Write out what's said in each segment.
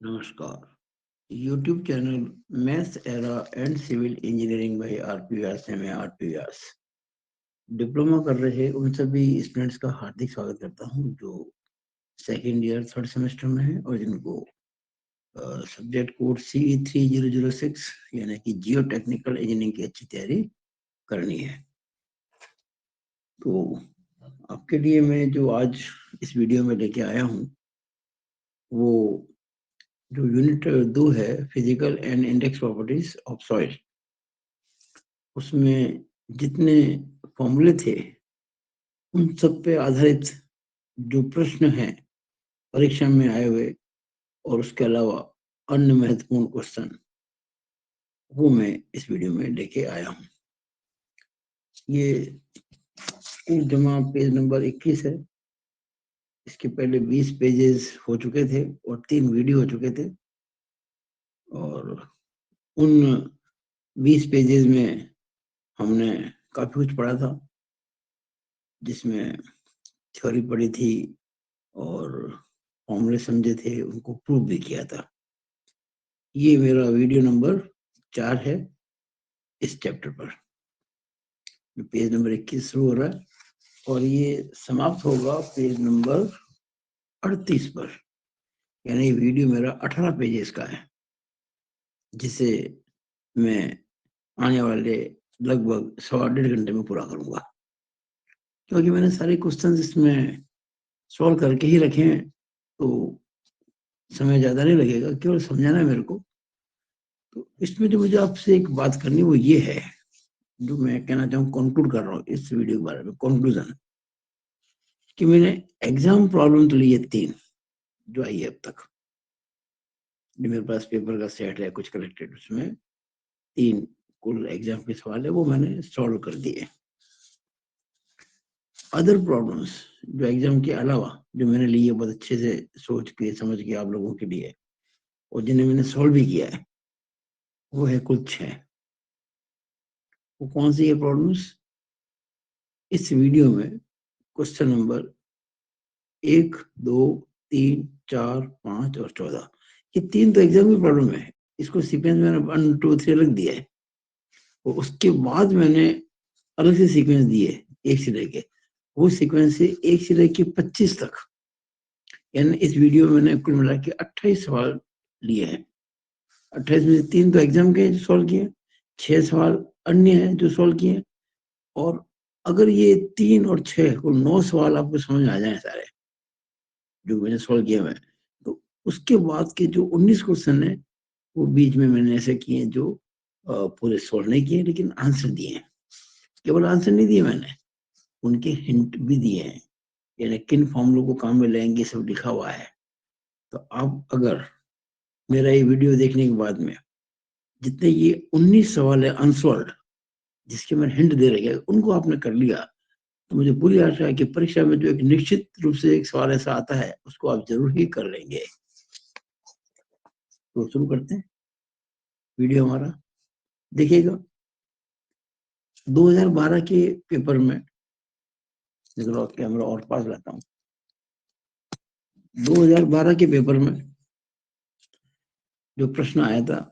नमस्कार। YouTube channel maths era and civil engineering by RP Vyas से मैं आरपी व्यास diploma कर रहे उन सभी स्टूडेंट्स का हार्दिक स्वागत करता हूं जो सेकेंड ईयर थर्ड सेमेस्टर में है और जिनको सब्जेक्ट कोड CE3006 यानी कि जियो टेक्निकल इंजीनियरिंग की अच्छी तैयारी करनी है। तो आपके लिए मैं जो आज इस वीडियो में लेके आया हूं वो जो यूनिट 2 है, physical and index properties of soil, उसमें जितने फॉर्मूले थे उन सब पे आधारित जो प्रश्न हैं परीक्षा में आए हुए और उसके अलावा अन्य महत्वपूर्ण क्वेश्चन वो मैं इस वीडियो में लेके आया हूँ। ये जमा पेज नंबर 21 है। इसके पहले 20 पेजेस हो चुके थे और 3 वीडियो हो चुके थे और उन 20 पेजेस में हमने काफी कुछ पढ़ा था, जिसमें थ्योरी पढ़ी थी और फॉर्मूले समझे थे, उनको प्रूव भी किया था। ये मेरा वीडियो नंबर 4 है इस चैप्टर पर। पेज नंबर 21 शुरू हो रहा है और ये समाप्त होगा पेज नंबर 38 पर। यानी वीडियो मेरा 18 पेजेस का है, जिसे मैं आने वाले लगभग 1.5 घंटे में पूरा करूंगा, क्योंकि मैंने सारे क्वेश्चंस इसमें सॉल्व करके ही रखे हैं, तो समय ज्यादा नहीं लगेगा, केवल समझाना है मेरे को। तो इसमें जो मुझे आपसे एक बात करनी वो ये है, जो मैं कहना चाहूँ, कंक्लूड कर रहा हूँ इस वीडियो के बारे में, कंक्लूजन, कि मैंने एग्जाम प्रॉब्लम तो ली है 3 जो आई है अब तक। जो मेरे पास पेपर का सेट है कुछ कलेक्टेड, उसमें 3 कुल एग्जाम के सवाल है, वो मैंने सॉल्व कर दिए। अदर प्रॉब्लम्स जो एग्जाम के अलावा जो मैंने ली है बहुत अच्छे से सोच के समझ के आप लोगों के लिए, और जिन्हें मैंने सॉल्व भी किया है, वो है कुल 6। वो कौन सी है प्रॉब्लम्स? इस वीडियो में क्वेश्चन नंबर 1, 2, 3, 4, 5 और 14, ये 3 तो एग्जाम की प्रॉब्लम है। इसको सीक्वेंस में 1, 2, 3 अलग दिया है और उसके बाद मैंने अलग से सीक्वेंस दिए 1 से लेके, वो सीक्वेंस से 1 से लेके 25 तक। यानी इस वीडियो में मैंने कुल मिला के 28 सवाल लिए हैं। 28 में से 3 तो एग्जाम के जो सॉल्व किए, 6 सवाल अन्य हैं जो सॉल्व किए। और अगर ये 3 और 6 कुल 9 सवाल आपको समझ में आ जाए सारे जो मैंने सॉल्व किए हुए, तो उसके बाद के जो 19 क्वेश्चन है वो बीच में मैंने ऐसे किए जो पूरे सॉल्व नहीं किए, लेकिन आंसर दिए हैं। केवल आंसर नहीं दिए मैंने, उनके हिंट भी दिए हैं, यानी किन फॉर्मूलों को काम में लेंगे सब लिखा हुआ है। तो आप अगर मेरा ये वीडियो देखने के बाद में जितने ये 19 सवाल है अनसॉल्व, जिसके मैंने हिंट दे रखे उनको आपने कर लिया, तो मुझे पूरी आशा है कि परीक्षा में जो एक निश्चित रूप से एक सवाल ऐसा आता है उसको आप जरूर ही कर लेंगे। तो शुरू करते हैं वीडियो हमारा। देखिएगा, 2012 के पेपर में, कैमरा और पास लाता हूँ, 2012 के पेपर में जो प्रश्न आया था,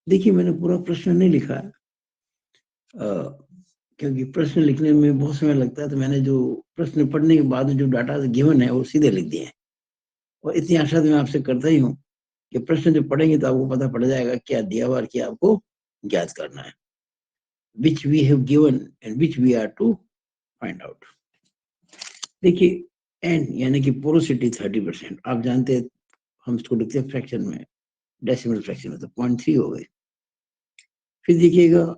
देखिए मैंने पूरा प्रश्न नहीं लिखा है, क्योंकि प्रश्न लिखने में बहुत समय लगता है, तो मैंने जो प्रश्न पढ़ने के बाद जो डाटा गिवन है वो सीधे लिख दिए हैं। और इतनी आशा तो मैं आपसे करता ही हूँ कि प्रश्न जब पढ़ेंगे तो आपको पता पड़ जाएगा क्या दिया हुआ और क्या आपको ज्ञात करना है, which we have given and which we are to find out। देखिए, एन यानी कि पोरोसिटी 30%, आप जानते हैं हम इसको लिखते हैं फ्रैक्शन में, डेसिमल फ्रैक्शन में, तो 0.3 हो गए। फिर देखिएगा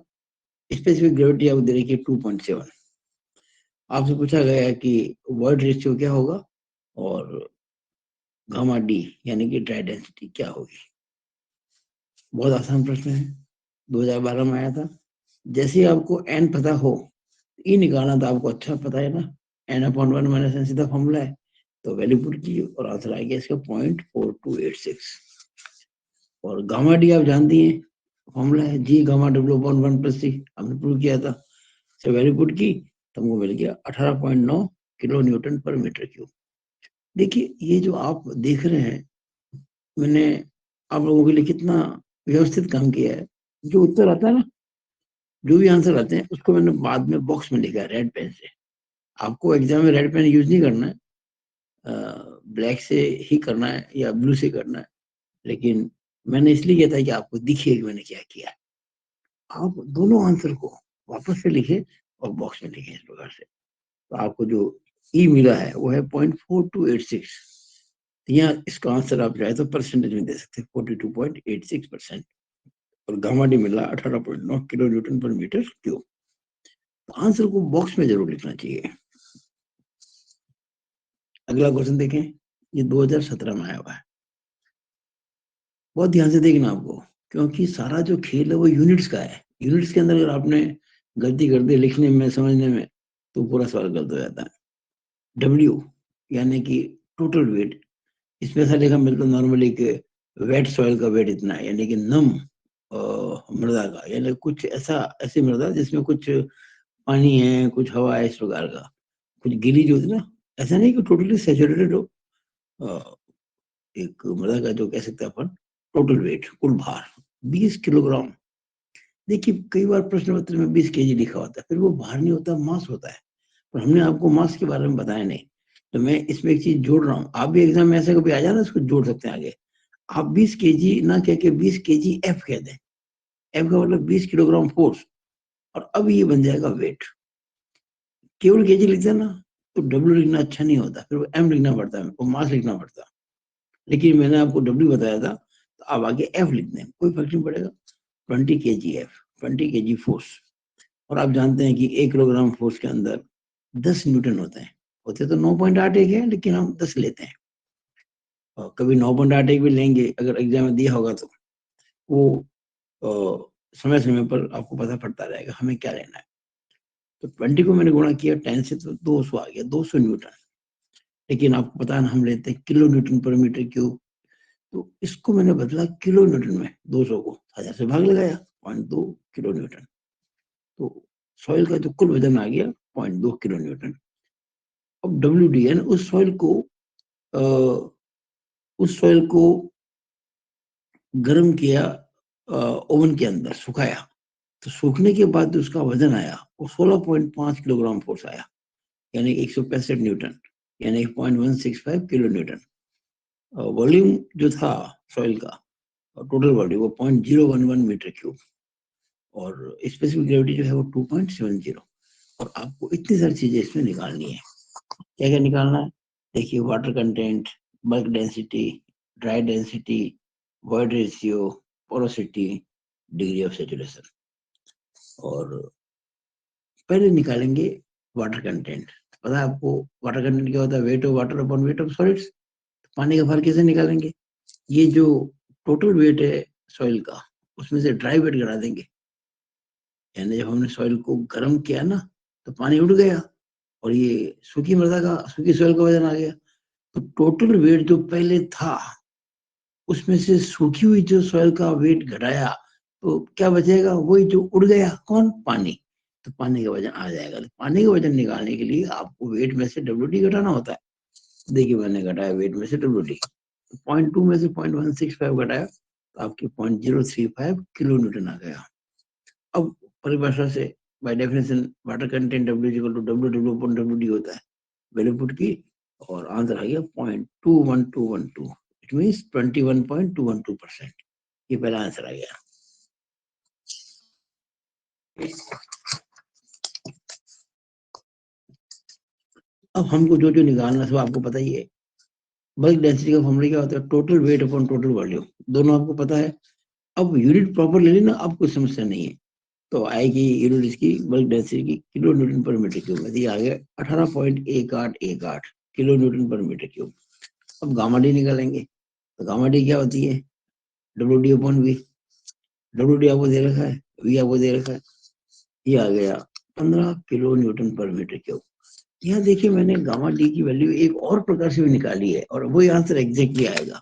स्पेसिफिक ग्रेविटी आपको दे रखी है 2.7। आपसे पूछा गया है कि वर्ड रेशियो क्या होगा और गामा डी यानी कि ड्राई डेंसिटी क्या होगी। बहुत आसान प्रश्न है, 2012 में आया था। जैसे ही आपको एन पता हो, ई निकालना तो आपको अच्छा पता है ना, n/1 माइनस एन सीधा फॉर्मूला है, तो वैल्यू पुट कीजिए और आंसर आ गया इसका 0.4286। और गामा डी आप जानती हैं, फॉर्मूला है G gamma W upon 1 plus C, हमने प्रूव किया था। से वैल्यू पुट की तो हमको मिल गया 18.9 किलो न्यूटन पर मीटर क्यूब। देखिए ये जो आप देख रहे हैं मैंने आप लोगों के लिए कितना व्यवस्थित काम किया है। जो उत्तर आता है ना, जो भी आंसर आते हैं, उसको मैंने बाद में बॉक्स में लिखा है रेड पेन से। आपको एग्जाम में रेड पेन यूज नहीं करना है, ब्लैक से ही करना है या ब्लू से करना है। लेकिन मैंने इसलिए किया था कि आपको दिखे कि मैंने क्या किया है। आप दोनों आंसर को वापस से लिखे और बॉक्स में लिखे इस प्रकार से। तो आपको जो ई मिला है वो है 0.4286। यहाँ इसका आंसर आप चाहे तो परसेंटेज में दे सकते हैं 42.86%। और गामा डी मिला 18.9 किलो न्यूटन पर मीटर क्यूब। तो आंसर को बॉक्स में जरूर लिखना चाहिए। अगला क्वेश्चन देखें, ये 2017 में आया हुआ है। बहुत ध्यान से देखना आपको, क्योंकि सारा जो खेल है वो यूनिट्स का है। यूनिट्स के अंदर अगर आपने गलती कर दी लिखने में, समझने में, तो पूरा सवाल गलत हो जाता है। डब्ल्यू यानी कि टोटल वेट। इसमें ऐसा लिखा मिलता नॉर्मली कि वेट सॉइल का वेट इतना है, यानी कि नम मृदा का, यानी कुछ ऐसा, ऐसी मृदा जिसमें कुछ पानी है, कुछ हवा है, इस प्रकार का। कुछ गीली जो होती है ना, ऐसा नहीं कि टोटली सैचुरेटेड हो। एक मृदा का जो कह सकते हैं अपन टोटल वेट, कुल भार 20 किलोग्राम। देखिए कई बार प्रश्न पत्र में 20 केजी लिखा होता है, फिर वो भार नहीं होता, मास होता है। पर हमने आपको मास के बारे में बताया नहीं। तो मैं इसमें एक चीज जोड़ रहा हूँ, आप भी एग्जाम में ऐसे कभी आ जाना, इसको जोड़ सकते हैं आगे। आप 20 केजी ना कह के 20 केजी एफ कह दें। एफ का मतलब 20 किलोग्राम फोर्स, और अब ये बन जाएगा वेट। केवल केजी लिखते हैं ना, तो डब्ल्यू लिखना अच्छा नहीं होता, फिर वो एम लिखना पड़ता है, वो मास लिखना पड़ता है। लेकिन मैंने आपको डब्ल्यू बताया था, तो आप आगे एफ लिख दें, कोई फर्क नहीं पड़ेगा। 20 के जी एफ, 20 के जी फोर्स। और आप जानते हैं कि 1 किलोग्राम फोर्स के अंदर 10 न्यूटन होते तो 9.81 है, लेकिन हम 10 लेते हैं। और कभी 9.81 भी लेंगे अगर एग्जाम में दिया होगा, तो वो समय समय पर आपको पता पड़ता रहेगा हमें क्या लेना है। तो 20 को मैंने गुणा किया 10 से, तो 200 आ गया, 200 न्यूटन। लेकिन आपको पता है ना, हम लेते हैं किलो न्यूटन पर मीटर क्यूब। तो इसको मैंने बदला किलो न्यूटन में, 200 को 1000 से भाग लगाया, 0.2 किलो न्यूटन। तो सॉइल का जो कुल वजन आ गया 0.2 किलो न्यूटन। अब डब्ल्यू डी एन, उस सॉइल को गर्म किया, ओवन के अंदर सुखाया। तो सूखने के बाद जो उसका वजन आया वो 16.5 किलोग्राम फोर्स आया, यानी 165 न्यूटन, यानी 0.165 किलो न्यूटन। वॉल्यूम जो था सॉइल का, टोटल वॉल्यूम वो 0.011 मीटर क्यूब। और स्पेसिफिक ग्रेविटी जो है वो 2.70। और आपको इतनी सारी चीजें इसमें निकालनी है। क्या क्या निकालना है? देखिए, water content, bulk density, dry density, void ratio, porosity, degree of saturation. और पहले निकालेंगे वाटर कंटेंट। पता है आपको वाटर कंटेंट क्या होता है? Weight of water upon weight of solids. पानी का भार कैसे निकालेंगे? ये जो टोटल वेट है सॉइल का, उसमें से ड्राई वेट गिरा देंगे। यानी जब हमने सॉइल को गर्म किया ना, तो पानी उड़ गया, और ये सूखी मृदा का, सूखी सॉइल का वजन आ गया। तो टोटल वेट जो पहले था, उसमें से सूखी हुई जो सॉइल का वेट घटाया, तो क्या बचेगा? वही जो उड़ गया, कौन? पानी। तो पानी का वजन आ जाएगा। तो पानी का वजन निकालने के लिए आपको वेट में से डब्ल्यू डी घटाना होता है। देखिए मैंने घटाया वेट में से डब्ल्यू डी, 0.2 में से 0.165 घटाया, तो आपके 0.035 किलो न्यूटन आ गया। अब परिभाषा से, by definition, water content W equal to W W upon W D होता है। वैल्यू पुट की, और आंसर आ गया 0.21212। It means 21.212%। ये पहला आंसर आ गया। अब हमको जो जो निकालना है सब आपको पता ही है। बल्क डेंसिटी का फॉर्मूला क्या होता है? Total weight upon total volume, दोनों आपको पता है। अब यूनिट प्रॉपर ले लेना, अब कोई समस्या नहीं है। तो आएगी यूनिट इसकी बल्क डेंसिटी की किलो न्यूटन पर मीटर क्यूब में, आ गया 18.1818 किलो न्यूटन पर मीटर क्यूब। अब गामा डी निकालेंगे। तो गामा डी क्या होती है? W D upon V. W D आपको दे रखा है, वी आपको दे रखा है। ये आ गया 15 किलो न्यूटन पर मीटर क्यूब। यहाँ देखिए मैंने गामा डी की वैल्यू एक और प्रकार से भी निकाली है, और वही आंसर एग्जैक्टली आएगा।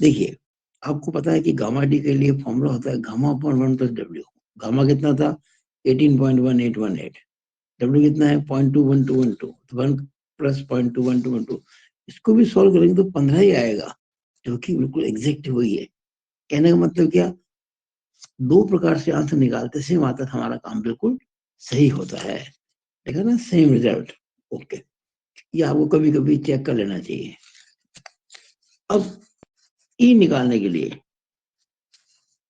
देखिए, आपको पता है कि गामा डी के लिए फॉर्मूला होता है gamma upon 1 plus W. Gamma कितना था? 18.1818। डब्ल्यू कितना है? 0.21212। तो 1 प्लस 0.21212, इसको भी सॉल्व करेंगे तो 15 ही आएगा। जो कि बिल्कुल एग्जैक्ट वही है। कहने का मतलब क्या, दो प्रकार से आंसर निकालते सेम आता, हमारा काम बिल्कुल सही होता है। देखा ना, सेम रिजल्ट। ओके, ये आपको कभी कभी चेक कर लेना चाहिए। अब ई निकालने के लिए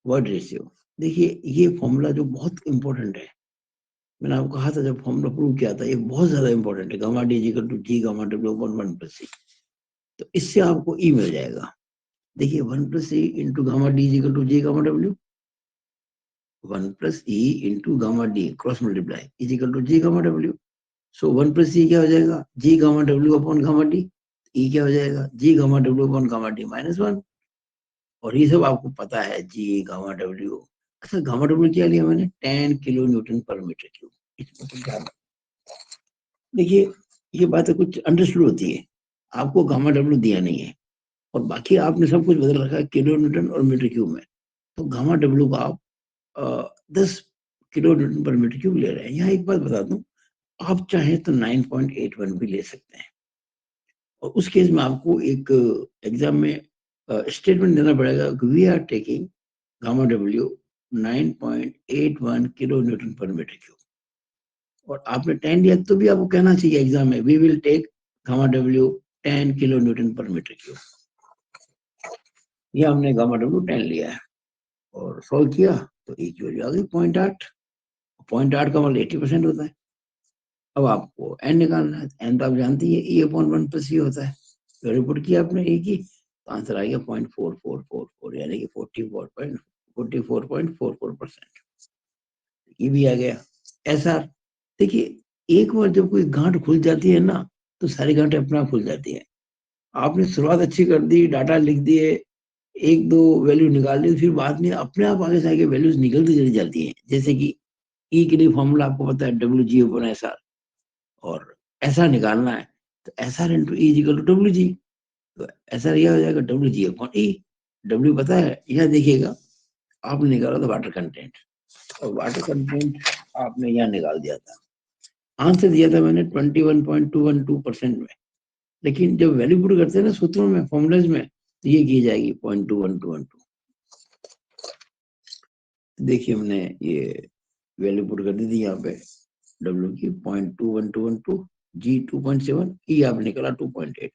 वर्ड रेशियो, देखिए ये फॉर्मूला जो बहुत इंपॉर्टेंट है, मैंने आपको कहा था जब फॉर्मूला प्रूव किया था, ये बहुत ज्यादा इंपॉर्टेंट है। Gamma D equal to G gamma W upon 1 plus C. तो इससे आपको ई मिल जाएगा। देखिए 1 plus C into gamma D equal to G gamma W, 1 plus E into gamma D cross multiply is equal to G gamma W. So 1 plus C क्या हो जाएगा, G gamma W upon gamma D. E क्या हो जाएगा, G gamma W upon gamma D minus 1। और ये सब आपको पता है, जी गामा डब्ल्यू। अच्छा, गामा डब्ल्यू क्या लिया मैंने, 10 किलो न्यूटन पर मीटर क्यूब। इसमें कुछ ध्यान, देखिए ये बातें कुछ अंडरस्टूड होती है। आपको गामा डब्ल्यू दिया नहीं है और बाकी आपने सब कुछ बदल रखा है किलो न्यूटन और मीटर क्यूब में। तो गामा डब्ल्यू का आप 10 किलो न्यूटन पर मीटर क्यूब ले रहे हैं। यहाँ एक बात बता दूं, आप चाहें तो 9.81 भी ले सकते हैं। और उस केस में आपको एक एग्जाम में स्टेटमेंट देना पड़ेगा कि we are taking gamma W 9.81 kilo newton पर मीटर क्यूब। और आपने 10 लिया तो भी आपको कहना चाहिए एग्जाम में, we will take gamma W 10 kilo newton पर मीटर क्यूब। ये हमने गामा डब्ल्यू 10 लिया है और सॉल्व किया तो एक की वैल्यू आ गई 0.8। 0.8 का मतलब 80% होता है। अब आपको एन निकालना है, एन तो आप जानते ही है, E/1 प्लस सी होता है। तो रिपोर्ट किया आपने ए की, तो आंसर आ गया 0.4444, यानी कि 44.44%। ये भी आ गया। ऐसा देखिए, एक बार जब कोई गांठ खुल जाती है ना, तो सारी गांठें अपने आप खुल जाती है। आपने शुरुआत अच्छी कर दी, डाटा लिख दिए, एक दो वैल्यू निकाल ली, फिर बाद में अपने आप आगे से आगे वैल्यूज निकलती चली जाती हैं। जैसे कि ई के लिए फॉर्मूला आपको पता है, WG/SR, और ऐसा निकालना है तो SR into E equal to WG। तो ऐसा यह हो जाएगा WG/E। डब्ल्यू पता है, यह देखिएगा आपने निकाला था वाटर कंटेंट, और वाटर कंटेंट आपने यहाँ निकाल दिया था। आंसर दिया था मैंने 21.212% में। लेकिन जब वैल्यू पुट करते हैं ना सूत्रों में, फॉर्मूलेज में, तो ये की जाएगी 0.21212। देखिए हमने ये वैल्यू पुट कर दी थी यहाँ पे, डब्ल्यू की 0.21212, जी 2.7, ई आप निकला 2.8,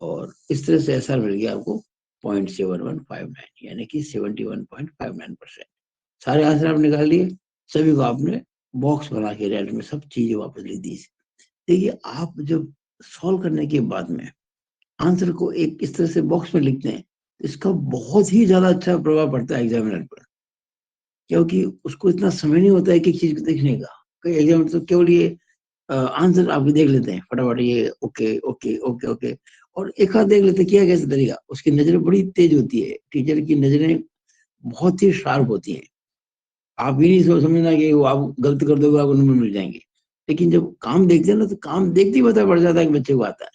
और इस तरह से ऐसा मिल गया आपको 0.7159, यानी कि 71.59%। सारे आंसर आप निकाल लिए, सभी को आपने बॉक्स बना के रेड में सब चीजें वापस लिख दी। देखिए आप जब सॉल्व करने के बाद में आंसर को एक इस तरह से बॉक्स में लिखते हैं, तो इसका बहुत ही ज्यादा अच्छा प्रभाव पड़ता है एग्जामिनर पर, क्योंकि उसको इतना समय नहीं होता है कि चीज को देखने का। कई एग्जामिनर तो केवल ये आंसर आप देख लेते हैं फटाफट, ये ओके ओके ओके ओके, और एक हाथ देख लेते क्या कैसे तरीका। उसकी नजरें बड़ी तेज होती है, टीचर की नजरें बहुत ही शार्प होती हैं। आप ही नहीं समझना कि वो आप गलत कर दोगे आपको नंबर मिल जाएंगे। लेकिन जब काम देखते हैं ना, तो काम देखते ही पता पड़ जाता है कि बच्चे को आता है।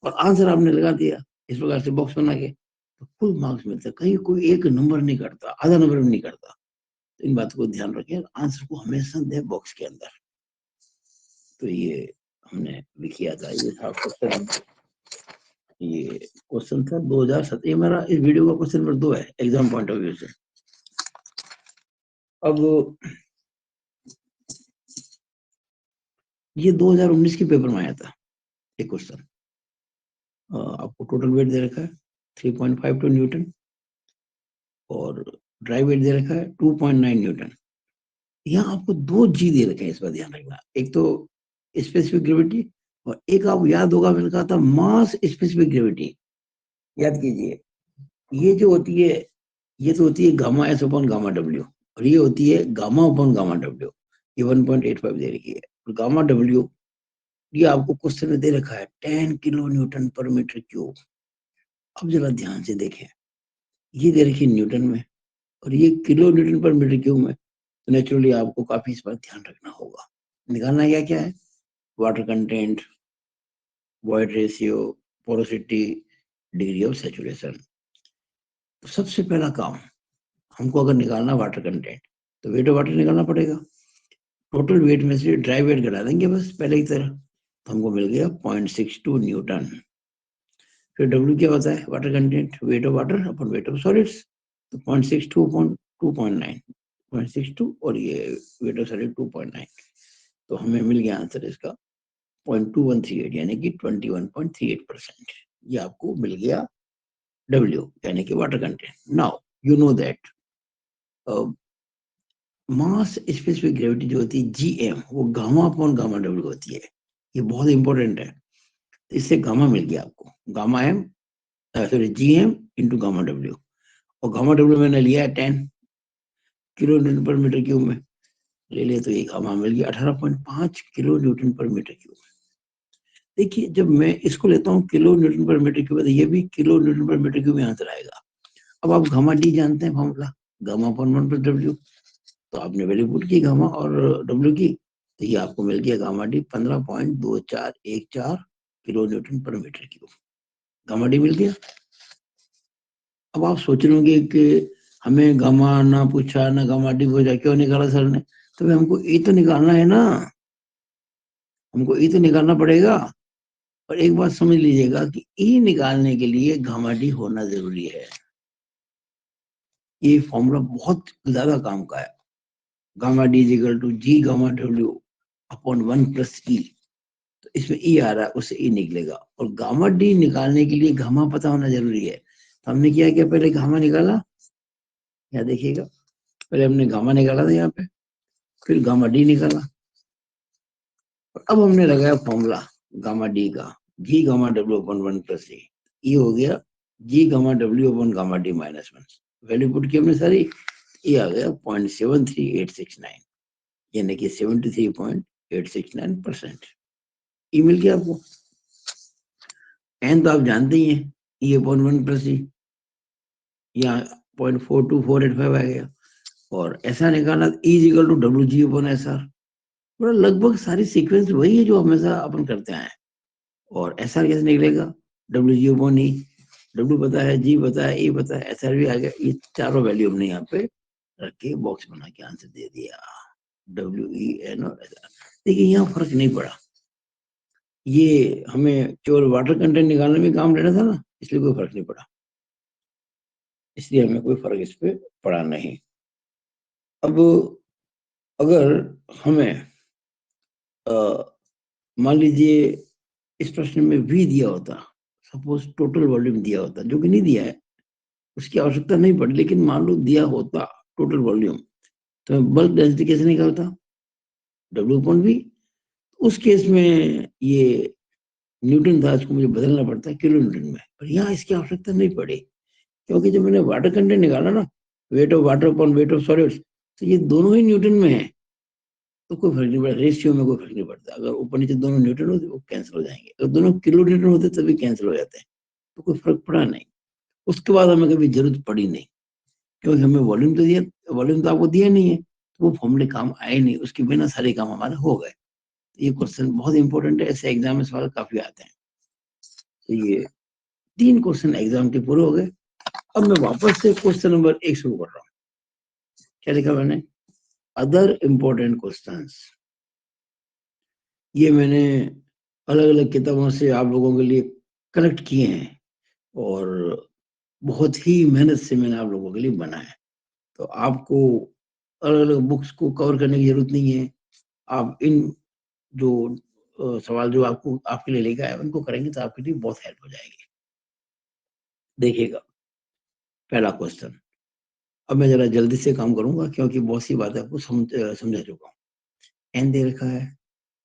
और आंसर आपने लगा दिया इस प्रकार से बॉक्स बना के, तो फुल मार्क्स मिलता है। कहीं कोई एक नंबर नहीं करता, आधा नंबर भी नहीं करता। तो इन बातों को ध्यान रखें, आंसर को हमेशा दे बॉक्स के अंदर। तो ये हमने भी किया था, ये था क्वेश्चन। ये क्वेश्चन था 2007, ये मेरा इस वीडियो का क्वेश्चन नंबर 2 है एग्जाम पॉइंट ऑफ व्यू से। अब ये 2019 के पेपर में आया था ये क्वेश्चन। आपको टोटल वेट दे रखा है 3.52 न्यूटन, और ड्राई वेट दे रखा है 2.9 न्यूटन। यहाँ आपको दो जी दे रखे हैं, इस पर ध्यान रखना। एक तो स्पेसिफिक ग्रेविटी, और एक आपको याद होगा मैंने कहा था मास स्पेसिफिक ग्रेविटी। याद कीजिए, ये जो होती है, ये तो होती है gamma S upon gamma W, और ये होती है गामा अपॉन गामा डब्ल्यू। ये 1.85 दे रखी है, और गामा डब्ल्यू ये आपको क्वेश्चन में दे रखा है 10 किलो न्यूटन पर मीटर क्यूब। अब जरा ध्यान से देखें, ये दे रखी है न्यूटन में, और ये किलो न्यूटन पर मीटर क्यूब में। तो नेचुरली आपको काफी इस पर ध्यान रखना होगा। निकालना क्या क्या है, water content, void ratio, porosity, degree of saturation. तो सबसे पहला काम हमको अगर निकालना वाटर कंटेंट, तो वेट ऑफ वाटर निकालना पड़ेगा। टोटल वेट में से ड्राई वेट घटा देंगे बस पहले की तरह, तो हमको मिल गया 0.62 न्यूटन। फिर W क्या होता है? Water content, weight of water upon weight of solids. तो 0.62 अपॉन 2.9, 0.62 और ये वेट ऑफ सॉलिड 2.9। तो हमें मिल गया आंसर इसका 0.2138 यानी कि 21.38%। ये आपको मिल गया W यानी कि water content. Now you know that mass specific gravity जो होती है GM, वो गामा अपॉन गामा W होती है। ये बहुत इंपॉर्टेंट है। इससे गामा मिल गया आपको, gamma M sorry GM into gamma W। और गामा W मैंने लिया है 10 किलो न्यूटन पर मीटर क्यूब में ले लिया, तो ये गामा मिल गया 18.5 किलो न्यूटन पर मीटर क्यूब। देखिए जब मैं इसको लेता हूँ किलो न्यूटन पर मीटर क्यूब, ये भी किलो न्यूटन पर मीटर क्यूब यहाँ से आएगा। अब आप गामा D जानते हैं formula, gamma upon 1 plus W। तो आपने वैल्यू पुट की गामा और W की, तो ये आपको मिल गया गामा D 15.2414 किलो न्यूटन पर मीटर क्यूब। गामा D मिल गया। अब आप सोच रहे होंगे कि हमें गामा ना पूछा ना गामा D पूछा, क्यों निकाला सर ने? तो हमको E तो निकालना है ना, हमको E तो निकालना पड़ेगा। और एक बात समझ लीजिएगा कि E निकालने के लिए गामा D होना जरूरी है। ये फॉर्मूला बहुत ज्यादा काम का है। Gamma D equal to G gamma W upon 1 plus E। तो इसमें E आ रहा है, उससे E निकलेगा। और गामा D निकालने के लिए गामा पता होना जरूरी है। तो हमने क्या किया, पहले गामा निकाला, यहाँ देखिएगा, पहले हमने गामा निकाला था यहाँ पे, फिर गामा D निकाला। और अब हमने लगाया फॉर्मूला गामा D का, G gamma W upon 1 plus E। E हो गया G gamma W upon gamma D minus 1। Value put की हमने सारी, E आ गया 0.73869 यानी कि 73.869%। E मिल गया आपको। एन तो आप जानते ही हैं, E अपॉन 1 प्लस E, यहाँ 0.42485 आ गया। और ऐसा निकाला E equal to WG upon SR। पूरा लगभग सारी सीक्वेंस वही है जो हमेशा अपन करते हैं। और SR कैसे निकलेगा? WG upon E। W पता है, G पता है, E पता है, SR भी आ गया। ये चारों वैल्यू हमने यहाँ पे रख के बॉक्स बना के आंसर दे दिया, WEN और SR। देखिए यहाँ फर्क नहीं पड़ा, ये हमें केवल वाटर कंटेंट निकालने में काम लेना था ना, इसलिए कोई फर्क नहीं पड़ा, इसलिए हमें कोई फर्क इस पे पड़ा नहीं। अब अगर हमें मान लीजिए इस प्रश्न में V दिया होता, सपोज टोटल वॉल्यूम दिया होता, जो कि नहीं दिया है, उसकी आवश्यकता नहीं पड़ी, लेकिन मान लो दिया होता टोटल वॉल्यूम, तो बल्क डेंसिटी कैसे निकालता? W/V। उस केस में ये न्यूटन था, इसको मुझे बदलना पड़ता है किलो न्यूटन में, पर यहाँ इसकी आवश्यकता नहीं पड़ी, क्योंकि जब मैंने वाटर कंटेंट निकाला ना, weight of water upon weight of solids, तो ये दोनों ही न्यूटन में है, तो कोई फर्क नहीं पड़ता, रेशियो में कोई फर्क नहीं पड़ता। अगर ऊपर नीचे दोनों न्यूटन होते वो कैंसिल हो जाएंगे, अगर दोनों किलो न्यूटन होते तभी कैंसिल हो जाते हैं, तो कोई फर्क पड़ा नहीं। उसके बाद हमें कभी जरूरत पड़ी नहीं, क्योंकि हमें वॉल्यूम तो दिया, वॉल्यूम तो आपको दिया नहीं है, तो वो फॉर्मूले काम आए नहीं, उसके बिना सारे काम हमारे हो गए। ये क्वेश्चन बहुत इंपॉर्टेंट है, ऐसे एग्जाम में सवाल काफी आते हैं। तो ये 3 क्वेश्चन एग्जाम के पूरे हो गए। अब मैं वापस से क्वेश्चन नंबर 1 शुरू कर रहा हूँ। क्या लिखा मैंने? Other important questions. ये मैंने अलग अलग किताबों से आप लोगों के लिए कलेक्ट किए हैं, और बहुत ही मेहनत से मैंने आप लोगों के लिए बनाया। तो आपको अलग अलग बुक्स को कवर करने की जरूरत नहीं है। आप इन जो सवाल जो आपको आपके लिए लेकर आए उनको करेंगे तो आपके लिए बहुत हेल्प हो जाएगी। देखिएगा पहला क्वेश्चन। अब मैं जरा जल्दी से काम करूंगा, क्योंकि बहुत सी बातें आपको समझा चुका हूँ। एन दे रखा है,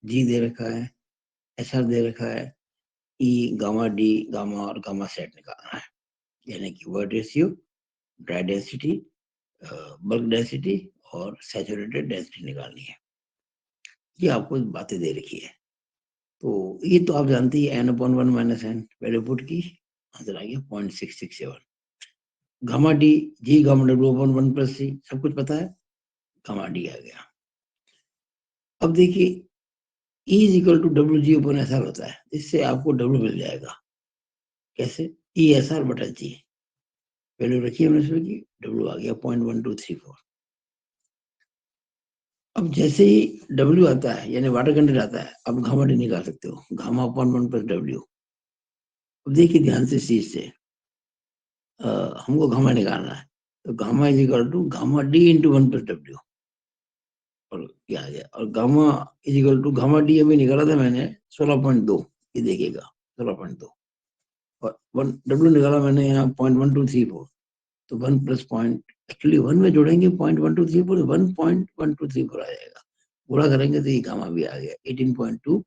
जी दे रखा है, SR दे रखा है, E गामा D गामा और गामा सेट निकालना है, यानी कि word ratio, dry density, bulk density और सैचुरेटेड डेंसिटी निकालनी है। ये आपको बातें दे रखी है। तो ये तो आप जानते ही, n/1 माइनस एन, पहले पुट की, आंसर आ गया 0.667। Gamma D G gamma W upon 1 plus C, सब कुछ पता है, गामा D आ गया। अब देखिए E is equal to WG upon SR होता है, इससे आपको W मिल जाएगा। कैसे? ESR बटा G, वैल्यू रखी हमने इसमें की, W आ गया 0.1234। अब जैसे ही W आता है, यानी वाटर कंटेंट आता है, अब गामा D निकाल सकते हो, गामा अपॉन 1 प्लस W। अब देखिए ध्यान से चीज से, हमको गामा निकालना है, तो gamma is equal to gamma D into 1 plus W, और क्या आ गया, और gamma is equal to gamma D अभी निकाला था मैंने 16.2, ये देखिएगा 16.2, और 1 डब्ल्यू निकाला मैंने यहाँ 0.1234, तो 1 प्लस पॉइंट, एक्चुअली 1 में जोड़ेंगे 0.1234, 1.1234 आ जाएगा, पूरा करेंगे तो ये गामा भी आ गया 18.2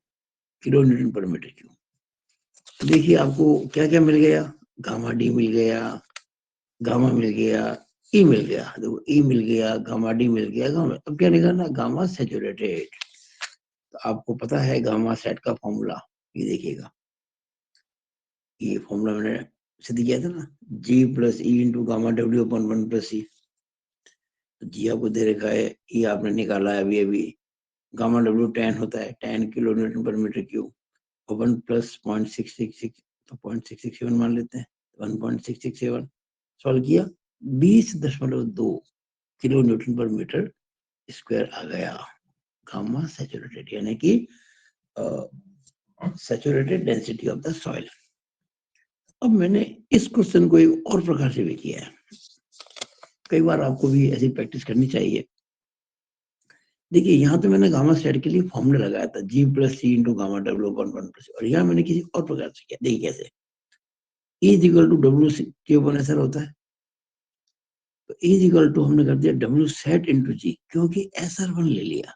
किलो न्यूटन पर मीटर क्यूब। देखिए आपको क्या क्या मिल गया, गामा डी मिल गया, गामा मिल गया, ई मिल गया, देखो ई मिल गया, गामा डी मिल गया, गामा, अब क्या निकालना, गामा सैचुरेटेड। तो आपको पता है गामा सेट का फॉर्मूला, ये देखिएगा, ये फॉर्मूला मैंने सिद्ध किया था ना, G plus E into gamma W upon 1 plus E. तो जी आपको दे रखा है, ई आपने निकाला है अभी अभी, गामा डब्ल्यू 10 होता है, 10 किलो न्यूटन पर मीटर क्यूब, और 1 प्लस 0.666, तो 0.667 मान लेते हैं, 1.667 सॉल्व किया, 20.2 किलो न्यूटन पर मीटर स्क्वायर आ गया गामा सैचुरेटेड, यानी कि saturated density of the soil. अब मैंने इस क्वेश्चन को एक और प्रकार से भी किया है, कई बार आपको भी ऐसी प्रैक्टिस करनी चाहिए। देखिए यहाँ तो मैंने गामा सेट के लिए फॉर्मूला लगाया था, G plus C into gamma W upon 1 plus, और यहाँ मैंने किसी और प्रकार से किया, देखिए कैसे, E is equal to W के ऊपर ऐसा होता है, तो E इज इक्वल टू हमने कर दिया डब्ल्यू सेट इंटू जी, क्योंकि SR1 ले लिया,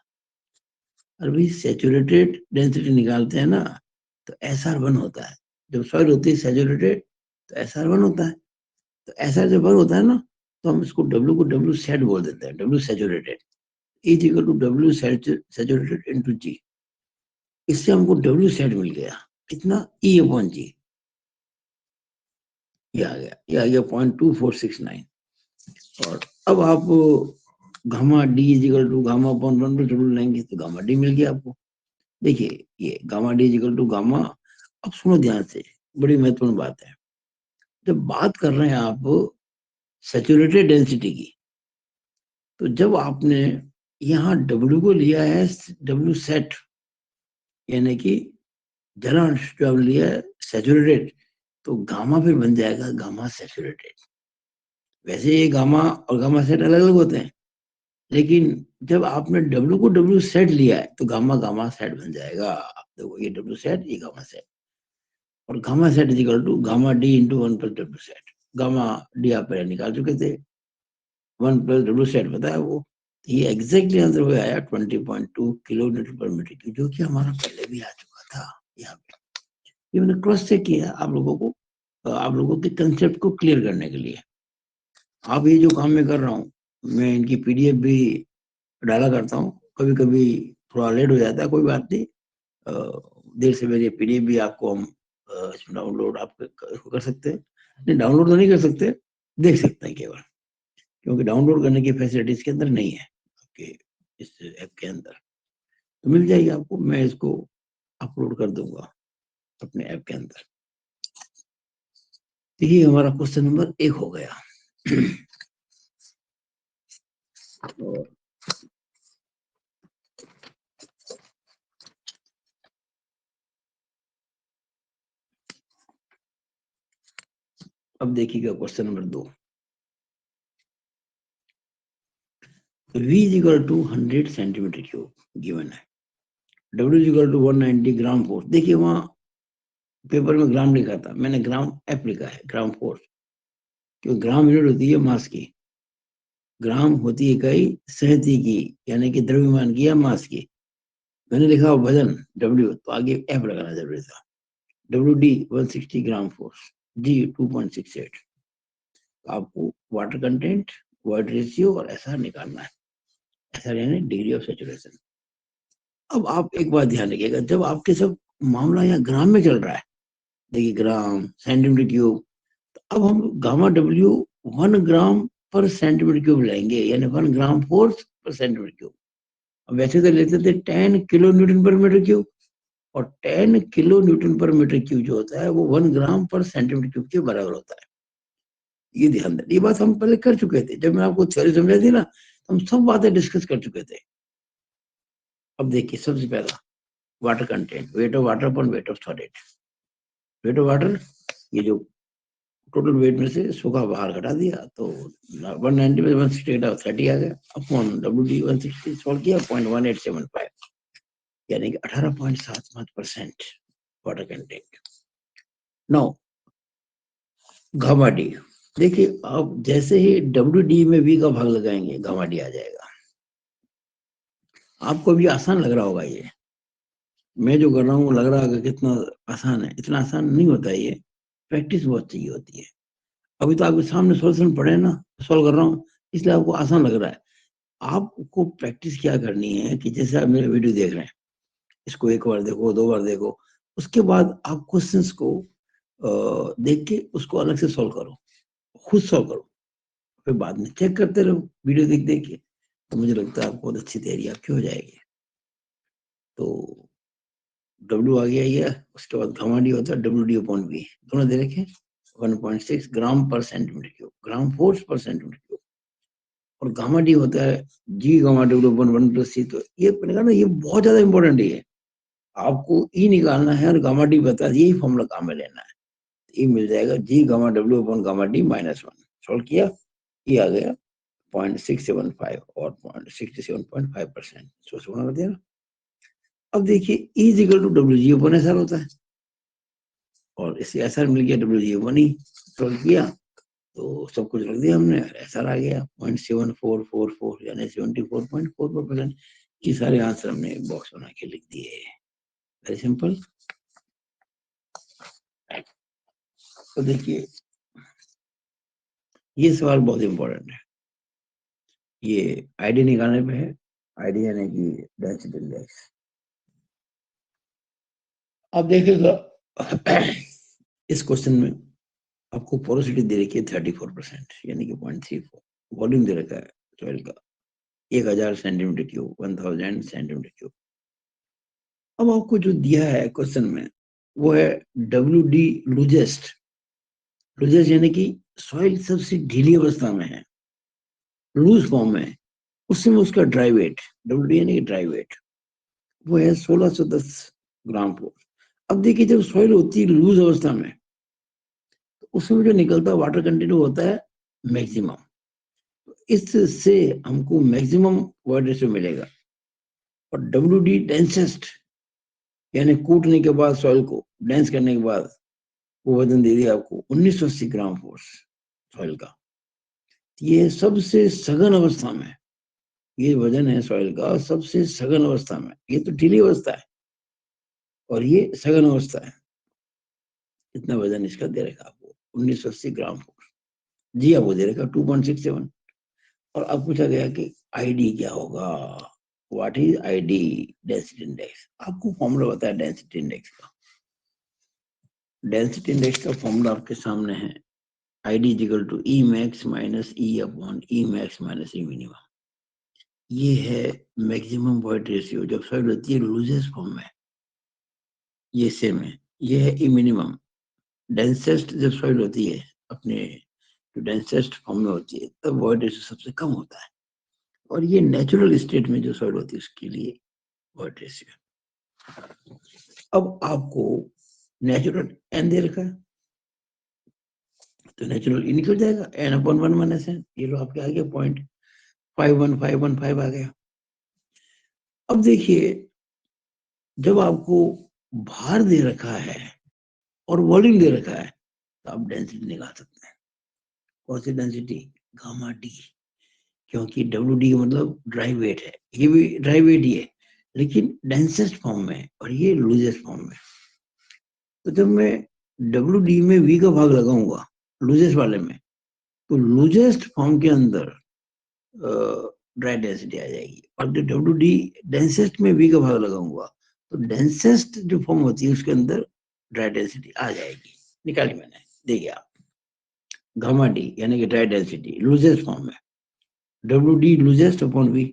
और भाई सैचुरेटेड डेंसिटी निकालते हैं ना, तो SR1 होता है, जब सॉइल होती है सैचुरेटेड तो SR1 होता है, तो SR जब 1 होता है ना, तो हम इसको W को W सेट बोल देते हैं, W saturated, is equal to W saturated into G, इससे हमको W सेट मिल गया, कितना, E अपॉन जी, ये आ गया 0.2469, और अब आप gamma D is equal to gamma upon 1 पर जरूर लेंगे, तो गामा डी मिल गया आपको। देखिए ये gamma D is equal to gamma, अब सुनो ध्यान से, बड़ी महत्वपूर्ण बात है, जब बात कर रहे हैं आप सैचुरेटेड डेंसिटी की, तो जब आपने यहाँ W को लिया है W सेट, यानी कि जलांश जो आपने लिया है सैचुरेटेड, तो गामा फिर बन जाएगा गामा सैचुरेटेड। वैसे ये गामा और गामा सेट अलग अलग होते हैं, लेकिन जब आपने W को W सेट लिया है, तो गामा गामा सेट बन जाएगा, देखो ये W सेट, ये गामा सेट, और gamma sat is equal to gamma D into 1 plus W sat, gamma D आप पहले निकाल चुके थे, 1 प्लस डब्ल्यू सेट बताया वो, ये एग्जैक्टली आंसर हो आया 20.2 किलो न्यूटन पर मीटर क्यूब, जो कि हमारा पहले भी आ चुका था। यहाँ पे ये मैंने क्रॉस चेक किया आप लोगों को, आप लोगों के कंसेप्ट को क्लियर करने के लिए। आप ये जो काम मैं कर रहा हूँ, मैं इनकी PDF भी डाला करता हूँ, कभी कभी थोड़ा लेट हो जाता है, कोई बात नहीं, देर से मेरी PDF भी आपको हम डाउनलोड आप कर सकते हैं, नहीं डाउनलोड तो नहीं कर सकते, देख सकते हैं केवल, क्योंकि डाउनलोड करने की फैसिलिटी इसके अंदर नहीं है आपके इस ऐप के अंदर, तो मिल जाएगी आपको, मैं इसको अपलोड कर दूंगा अपने ऐप के अंदर। तो ये हमारा क्वेश्चन नंबर 1 हो गया। और अब देखिएगा question number 2, V is equal to 100 centimetre cube given है, W is equal to 190 gram force, देखिए वहां पेपर में ग्राम लिखा था, मैंने ग्राम एफ लिखा है, ग्राम फोर्स, क्योंकि ग्राम यूनिट होती है मास की, ग्राम होती है इकाई सहती की, यानी कि द्रव्यमान की या मास की, मैंने लिखा वजन W, तो आगे एफ लगाना जरूरी था, WD 160 ग्राम फोर्स, G 2.68, आपको वाटर कंटेंट, वाटर रेशियो और SR निकालना है, SR यानी डिग्री ऑफ सेचुरेशन। अब आप एक बात ध्यान रखिएगा, जब आपके सब मामला यहाँ ग्राम में चल रहा है, देखिए ग्राम सेंटीमीटर क्यूब, तो अब हम गामा W 1 ग्राम पर सेंटीमीटर क्यूब लेंगे, यानी 1 ग्राम फोर्स पर सेंटीमीटर क्यूब। अब वैसे तो लेते थे 10 किलो न्यूटन पर मीटर क्यूब, और 10 किलो न्यूटन पर मीटर क्यूब जो होता है वो 1 ग्राम पर सेंटीमीटर क्यूब के बराबर होता है, ये ध्यान दें, ये बात हम पहले कर चुके थे, जब मैं आपको थ्योरी समझाई थी ना, हम सब बातें डिस्कस कर चुके थे। अब देखिए सबसे पहला water content, weight of water upon weight of solid, weight of water ये जो टोटल वेट में से सूखा बाहर घटा दिया तो 190 में 168 30 आ गया अपॉन WD 160 सॉल्व किया 0.1875 यानी कि 18.75% water content. Now gamma D, देखिए आप जैसे ही WD में V का भाग लगाएंगे गामा डी आ जाएगा। आपको भी आसान लग रहा होगा, ये मैं जो कर रहा हूँ लग रहा है कितना आसान है, इतना आसान नहीं होता है, ये प्रैक्टिस बहुत चाहिए होती है। अभी तो आपके सामने सॉल्यूशन पड़े ना, सॉल्व कर रहा हूँ इसलिए आपको आसान लग रहा है। आपको प्रैक्टिस क्या करनी है कि जैसे आप मेरा वीडियो देख रहे हैं, इसको एक बार देखो, 2 बार देखो, उसके बाद आप क्वेश्चंस को देख के उसको अलग से सॉल्व करो, खुद सॉल्व करो, फिर बाद में चेक करते रहो वीडियो देख देख के। तो मुझे लगता है आपको बहुत अच्छी तैयारी आपकी हो जाएगी। तो W आ गया ये, उसके बाद गामा डी होता है WD अपॉन V, दोनों दे रखे 1.6 ग्राम पर सेंटीमीटर क्यूब, ग्राम फोर्स पर सेंटीमीटर क्यूब, और गामा डी होता है G gamma W upon 1 plus C। तो ये पड़ेगा ना, ये बहुत ज्यादा इंपॉर्टेंट है। आपको E निकालना है और गामा डी बता, यही फॉर्मूला काम में लेना है। E मिल जाएगा G gamma W upon gamma D -1, solve किया, E आ गया 0.675 और 67.5%, सोच कर दिया ना। अब देखिए E is equal to WG upon SR होता है, और इसे SR मिल गया WG अपॉन E, सॉल्व किया तो सब कुछ रख दिया हमने, SR आ गया 0.7444 यानी 74.44%। ये सारे आंसर हमने बॉक्स बना के लिख दिए, वेरी सिंपल। तो देखिए ये सवाल बहुत इंपॉर्टेंट है, ये आईडी निकालने पे है, आईडी यानी कि डेंसिटी इंडेक्स। अब देखिएगा इस क्वेश्चन में आपको पोरोसिटी दे रखी है 34% यानी कि 0.34, वॉल्यूम दे रखा है सॉइल का 1000 सेंटीमीटर क्यूब, 1000 सेंटीमीटर क्यूब। अब आपको जो दिया है क्वेश्चन में वो है WD लूजेस्ट, लूजेस्ट यानी कि सॉइल सबसे ढीली अवस्था में है, लूज फॉर्म में, उसमें उसका ड्राई वेट, WD यानी कि ड्राई वेट, वो है 1610 ग्राम फोर्स। अब देखिए जब सॉइल होती है लूज अवस्था में तो उसमें जो निकलता वाटर कंटेंट होता है मैक्सिमम, इससे हमको मैक्सिमम वाटर रेशियो मिलेगा। और WD डेंसेस्ट यानी कूटने के बाद सॉइल को डेंस करने के बाद वो वजन दे दिया आपको 1980 ग्राम फोर्स सॉइल का। ये सबसे सघन अवस्था में ये वजन है सॉइल का, सबसे सघन अवस्था में, ये तो ढीली अवस्था है और ये सघन अवस्था है। इतना वजन इसका दे रखा आपको 1980 ग्राम फोर्स, जी आपको दे रखा 2.67। और अब पूछा गया कि आईडी क्या होगा, what is ID density index. आपको फॉर्मूला बताया डेंसिटी इंडेक्स का, डेंसिटी इंडेक्स का फॉर्मूला आपके सामने है, ID equal to E max minus E upon E max minus E minimum. ये है मैक्सिमम वॉइड रेशियो जब सॉइल होती है लूजेस्ट फॉर्म में, ये सेम है। ये है ई मिनिमम, डेंसेस्ट जब सॉइल होती है अपने जो डेंसेस्ट फॉर्म में होती है तब वॉइड रेशियो सबसे कम होता है, और ये नेचुरल स्टेट में जो सॉइल होती है उसके लिए वॉइड रेशियो। अब आपको नेचुरल एन दे रखा है तो नेचुरल ई निकल जाएगा, एन अपॉन 1 माइनस एन, ये लो आपके आ गया 0.51515 आ गया। अब देखिए जब आपको भार दे रखा है और वॉल्यूम दे रखा है तो आप डेंसिटी निकाल सकते हैं। कौन सी डेंसिटी, गामा डी, क्योंकि WD का मतलब ड्राई वेट है, ये भी ड्राई वेट ही है लेकिन डेंसेस्ट फॉर्म में है और ये लूजेस्ट फॉर्म में। तो जब मैं WD में V का भाग लगाऊंगा लूजेस्ट वाले में तो लूजेस्ट फॉर्म के अंदर ड्राई डेंसिटी आ जाएगी, और जो WD डेंसेस्ट में V का भाग लगाऊंगा तो डेंसेस्ट जो फॉर्म होती है उसके अंदर ड्राई डेंसिटी आ जाएगी। निकाली मैंने, देखिए आप गामा डी यानी कि ड्राई डेंसिटी लूजेस्ट फॉर्म में, WD loosest upon V,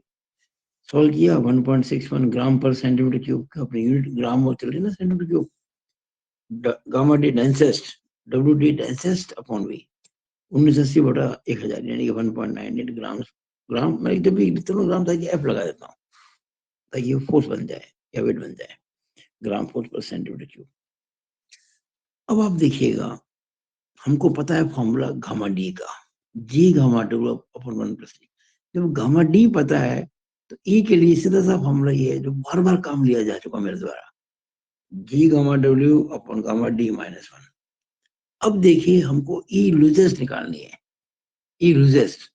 solve किया 1.61 ग्राम पर सेंटीमीटर क्यूब, अपनी यूनिट ग्राम और चल रही ना centimetre cube. Gamma D densest, WD densest upon V 1980 बटा 1000 यानी कि 1.98 ग्राम, ग्राम मैं जब भी लिखता हूँ ग्राम ताकि एफ लगा देता हूँ ताकि वो फोर्स बन जाए या वेट बन जाए, ग्राम फोर्स पर सेंटीमीटर क्यूब। अब आप देखिएगा हमको पता है फॉर्मूला गामा डी का, जी गामा डब्ल्यू अपन 1+3। जब गामा डी पता है तो ई के लिए सीधा सा फॉर्मूला ये है जो बार बार काम लिया जा चुका मेरे द्वारा, जी गामा डब्ल्यू अपन गामा डी -1। अब देखिए हमको ई लूजेस्ट निकालनी है, ई लूजेस्ट,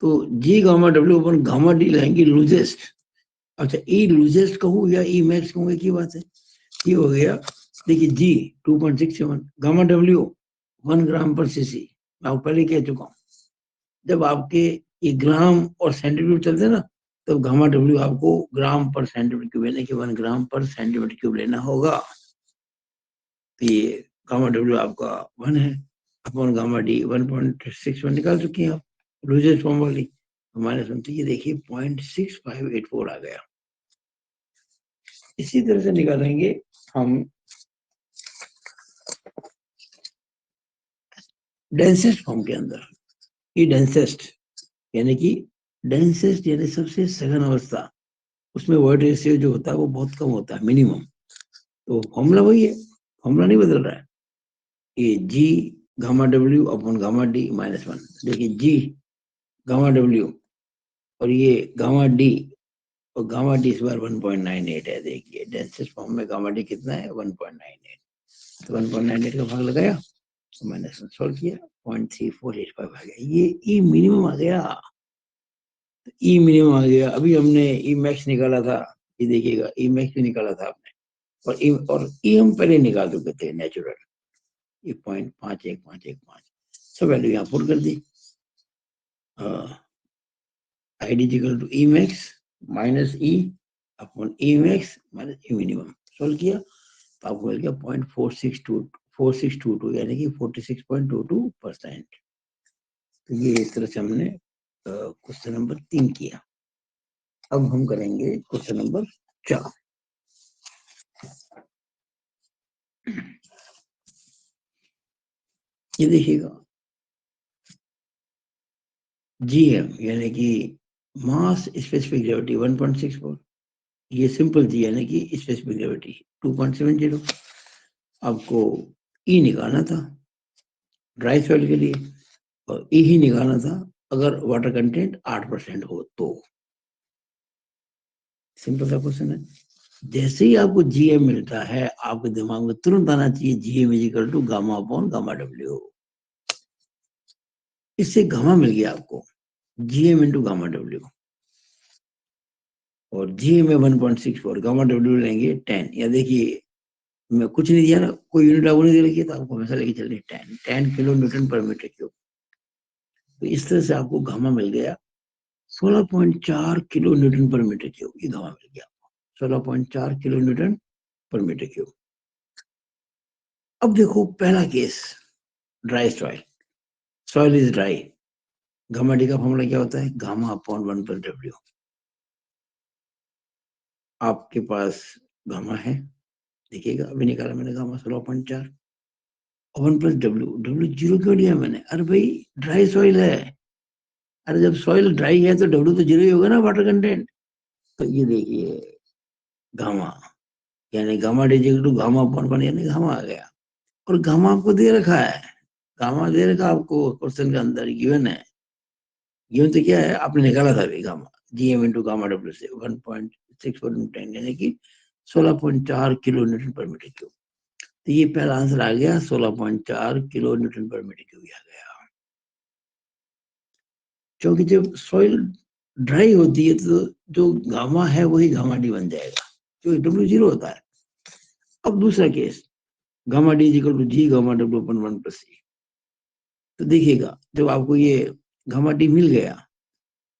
तो जी गामा डब्ल्यू अपन गामा डी लाएंगे लूजेस्ट। अच्छा, ई लूजेस्ट कहूँ या ई मैक्स कहूँ, एक ही बात है। ये हो गया, देखिए जी 2.67, गामा डब्ल्यू 1 ग्राम/cc। मैं पहले कह चुका हूँ, जब आपके ये ग्राम और सेंटीमीटर चलते हैं ना, तो गामा डब्ल्यू आपको ग्राम/सेंटीमीटर क्यूब यानी कि 1 ग्राम/सेंटीमीटर क्यूब लेना होगा। तो ये गामा डब्ल्यू आपका 1 है, अपन गामा डी 1.61 निकाल चुके हैं आप, लूजेस्ट फॉर्म वाली -1। तो ये देखिए 0.6584 आ गया। इसी तरह से निकालेंगे हम डेंसेस्ट फॉर्म के अंदर। ये डेंसेस्ट यानी सबसे सघन अवस्था, उसमें वर्ड रेशियो जो होता है वो बहुत कम होता है, मिनिमम। तो फॉर्मूला वही है, फॉर्मूला नहीं बदल रहा है। ये जी गामा डब्ल्यू अपन गामा डी -1। देखिए जी गामा डब्ल्यू और ये गामा डी, और गामा डी इस बार 1.98 है। देखिए डेंसेस्ट फॉर्म में गामा डी कितना है, 1.98। तो 1.98 का भाग लगाया तो मैंने सॉल्व किया, 0.3485 आ गया। ये ई मिनिमम आ गया, ई मिनिमम आ गया। अभी हमने ई मैक्स निकाला था, ये देखिएगा ई मैक्स भी निकाला था आपने, और ई हम पहले निकाल चुके थे नेचुरल, ये 0.5115 सब वैल्यू यहाँ पुट कर दी। I D equal to E max minus E upon E max minus E minimum. Solve किया तो आपको मिल गया 0.4622 यानी कि 46.22%। तो ये इस तरह से हमने क्वेश्चन नंबर 3 किया। अब हम करेंगे क्वेश्चन नंबर 4। ये देखिएगा, जीएम यानी कि मास स्पेसिफिक ग्रेविटी 1.64, ये सिंपल जी यानी कि स्पेसिफिक ग्रेविटी 2.70। आपको ई निकालना था ड्राई सॉइल के लिए, और ई ही निकालना था अगर वाटर कंटेंट 8% हो तो। सिंपल सा क्वेश्चन है। जैसे ही आपको जीएम मिलता है, आपके दिमाग में तुरंत आना चाहिए GM is equal to gamma upon gamma W. इससे गामा मिल गया आपको, जीएम इंटू गामा डब्ल्यू, और जीएम में 1.64, गामा डब्ल्यू लेंगे 10। या देखिए मैं कुछ नहीं दिया ना, कोई यूनिट आपको नहीं दे रखी है, तो आपको हमेशा लेके चलिए 10 किलो न्यूटन पर मीटर क्यूब। तो इस तरह से आपको गामा मिल गया 16.4 किलो न्यूटन पर मीटर क्यूब। ये गामा मिल गया आपको 16.4 किलो न्यूटन पर मीटर क्यूब। अब देखो पहला case, dry soil, soil is dry. Gamma D का फॉर्मूला क्या होता है, गामा अपॉन 1+w। आपके पास गामा है, देखिएगा अभी निकाला मैंने गामा 16.4, 1+w। डब्ल्यू जीरो क्यों लिया मैंने, अरे भाई ड्राई सॉइल है, अरे जब सॉइल ड्राई है तो डब्ल्यू तो जीरो ही होगा ना, वाटर कंटेंट। तो ये देखिए गामा यानी gamma D equal to gamma upon 1 यानी गामा आ गया। और गामा आपको दे रखा है, गामा दे रखा आपको क्वेश्चन के अंदर, गिवन है। गिवन तो क्या है, आपने निकाला था अभी gamma, GM into gamma W से 1.64 यानी कि 16.4 किलो न्यूटन पर मीटर क्यूब। तो ये पहला आंसर आ गया, 16.4 किलो न्यूटन पर मीटर क्यूब आ गया। क्योंकि जब सॉइल ड्राई होती है तो जो गामा है वही गामा डी बन जाएगा, क्योंकि डब्ल्यू जीरो होता है। अब दूसरा case, gamma D equal to G gamma W upon 1+c। तो देखिएगा जब आपको ये गामा डी मिल गया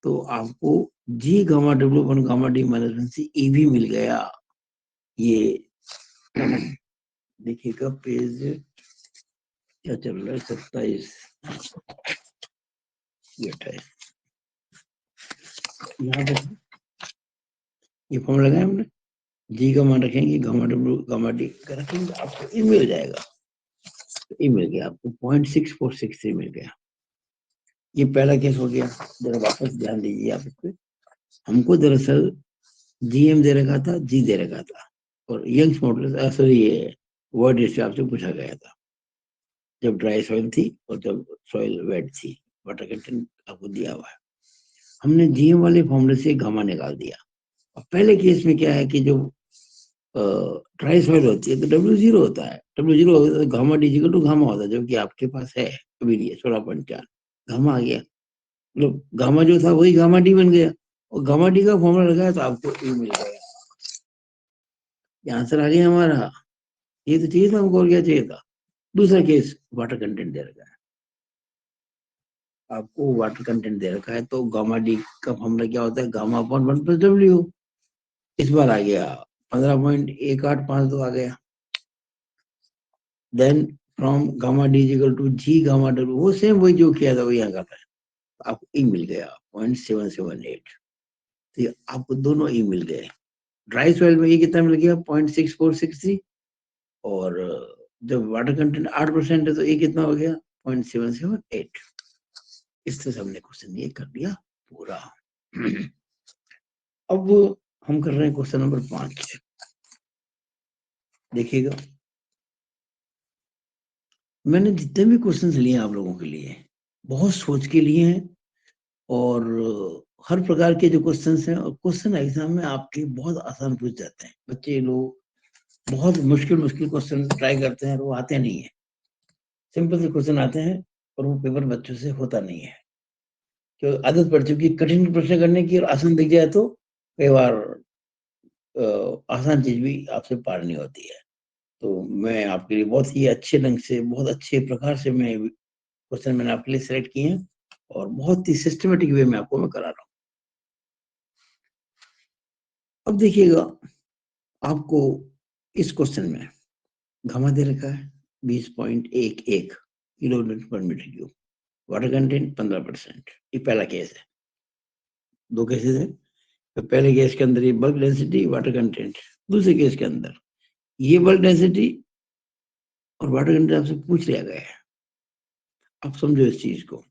तो आपको जी गामा डब्ल्यू अपन गामा डी -1c ई भी मिल गया। ये देखिएगा पेज क्या चल रहा है, 27 28, यहाँ पे ये फॉर्म लगाए हमने, जी का मान रखेंगे, गामा डब्ल्यू गामा डी का रखेंगे, आपको ई मिल जाएगा। तो ई मिल गया आपको 0.6463 मिल गया। ये पहला केस हो गया। जरा वापस ध्यान दीजिए आप इस पे, हमको दरअसल जीएम दे रखा था, जी दे रखा था, और यंग्स मॉडुलस सॉरी ये वर्ड रेशियो आपसे पूछा गया था। जब ड्राई सॉइल थी और जब सॉइल वेट थी, वाटर कंटेंट आपको दिया हुआ है। हमने जीएम वाले फॉर्मूले से गामा निकाल दिया। और पहले केस में क्या है कि जो ड्राई सॉइल होती है तो W0 होता है, W0 होता है तो गामा डिजिकल टू गामा होता है, जो कि आपके पास है अभी लिए 16.4 गामा आ गया, मतलब गामा जो था वही गामा डी बन गया, और गामा डी का फॉर्मूला लगाया तो आपको ए मिल गया। ये आंसर आ गया हमारा। ये तो चाहिए था हमको, और क्या चाहिए था। दूसरा केस, वाटर कंटेंट दे रखा है आपको, वाटर कंटेंट दे रखा है तो गामा डी का फॉर्मूला क्या होता है, गामा अपॉन 1+W। इस बार आ गया 15.1852 आ गया। Then from gamma D equal to G gamma W, वो सेम वही जो किया था वही यहाँ करना है। आपको ई मिल गया 0.778। तो ये आपको दोनों ई मिल गए। ड्राई सॉइल में ये कितना मिल गया 0.6463, और जब वाटर कंटेंट 8% है तो ये कितना हो गया 0.778। इस तरह से हमने क्वेश्चन ये कर दिया पूरा। अब हम कर रहे हैं क्वेश्चन नंबर 5। देखिएगा, मैंने जितने भी क्वेश्चन लिए आप लोगों के लिए बहुत सोच के लिए हैं, और हर प्रकार के जो क्वेश्चंस हैं, और क्वेश्चन एग्जाम में आपके बहुत आसान पूछ जाते हैं। बच्चे लोग बहुत मुश्किल मुश्किल क्वेश्चन ट्राई करते हैं और वो आते नहीं है। सिंपल से क्वेश्चन आते हैं और वो पेपर बच्चों से होता नहीं है, क्योंकि आदत पड़ चुकी है कठिन प्रश्न करने की, और आसान दिख जाए तो कई बार आसान चीज भी आपसे पार नहीं होती है। तो मैं आपके लिए बहुत ही अच्छे ढंग से, बहुत अच्छे प्रकार से मैं क्वेश्चन मैंने आपके लिए सेलेक्ट किए हैं, और बहुत ही सिस्टमेटिक वे में आपको मैं करा रहा हूँ। अब देखिएगा, आपको इस क्वेश्चन में गामा दे रखा है 20.11 किलो न्यूटन पर मीटर क्यूब, वाटर कंटेंट 15%। ये पहला केस है। दो केसेस है, तो पहले केस के अंदर ये बल्क डेंसिटी वाटर कंटेंट, दूसरे केस के अंदर ये बल्क डेंसिटी और वाटर कंटेंट आपसे पूछ लिया गया है। आप समझो इस चीज को।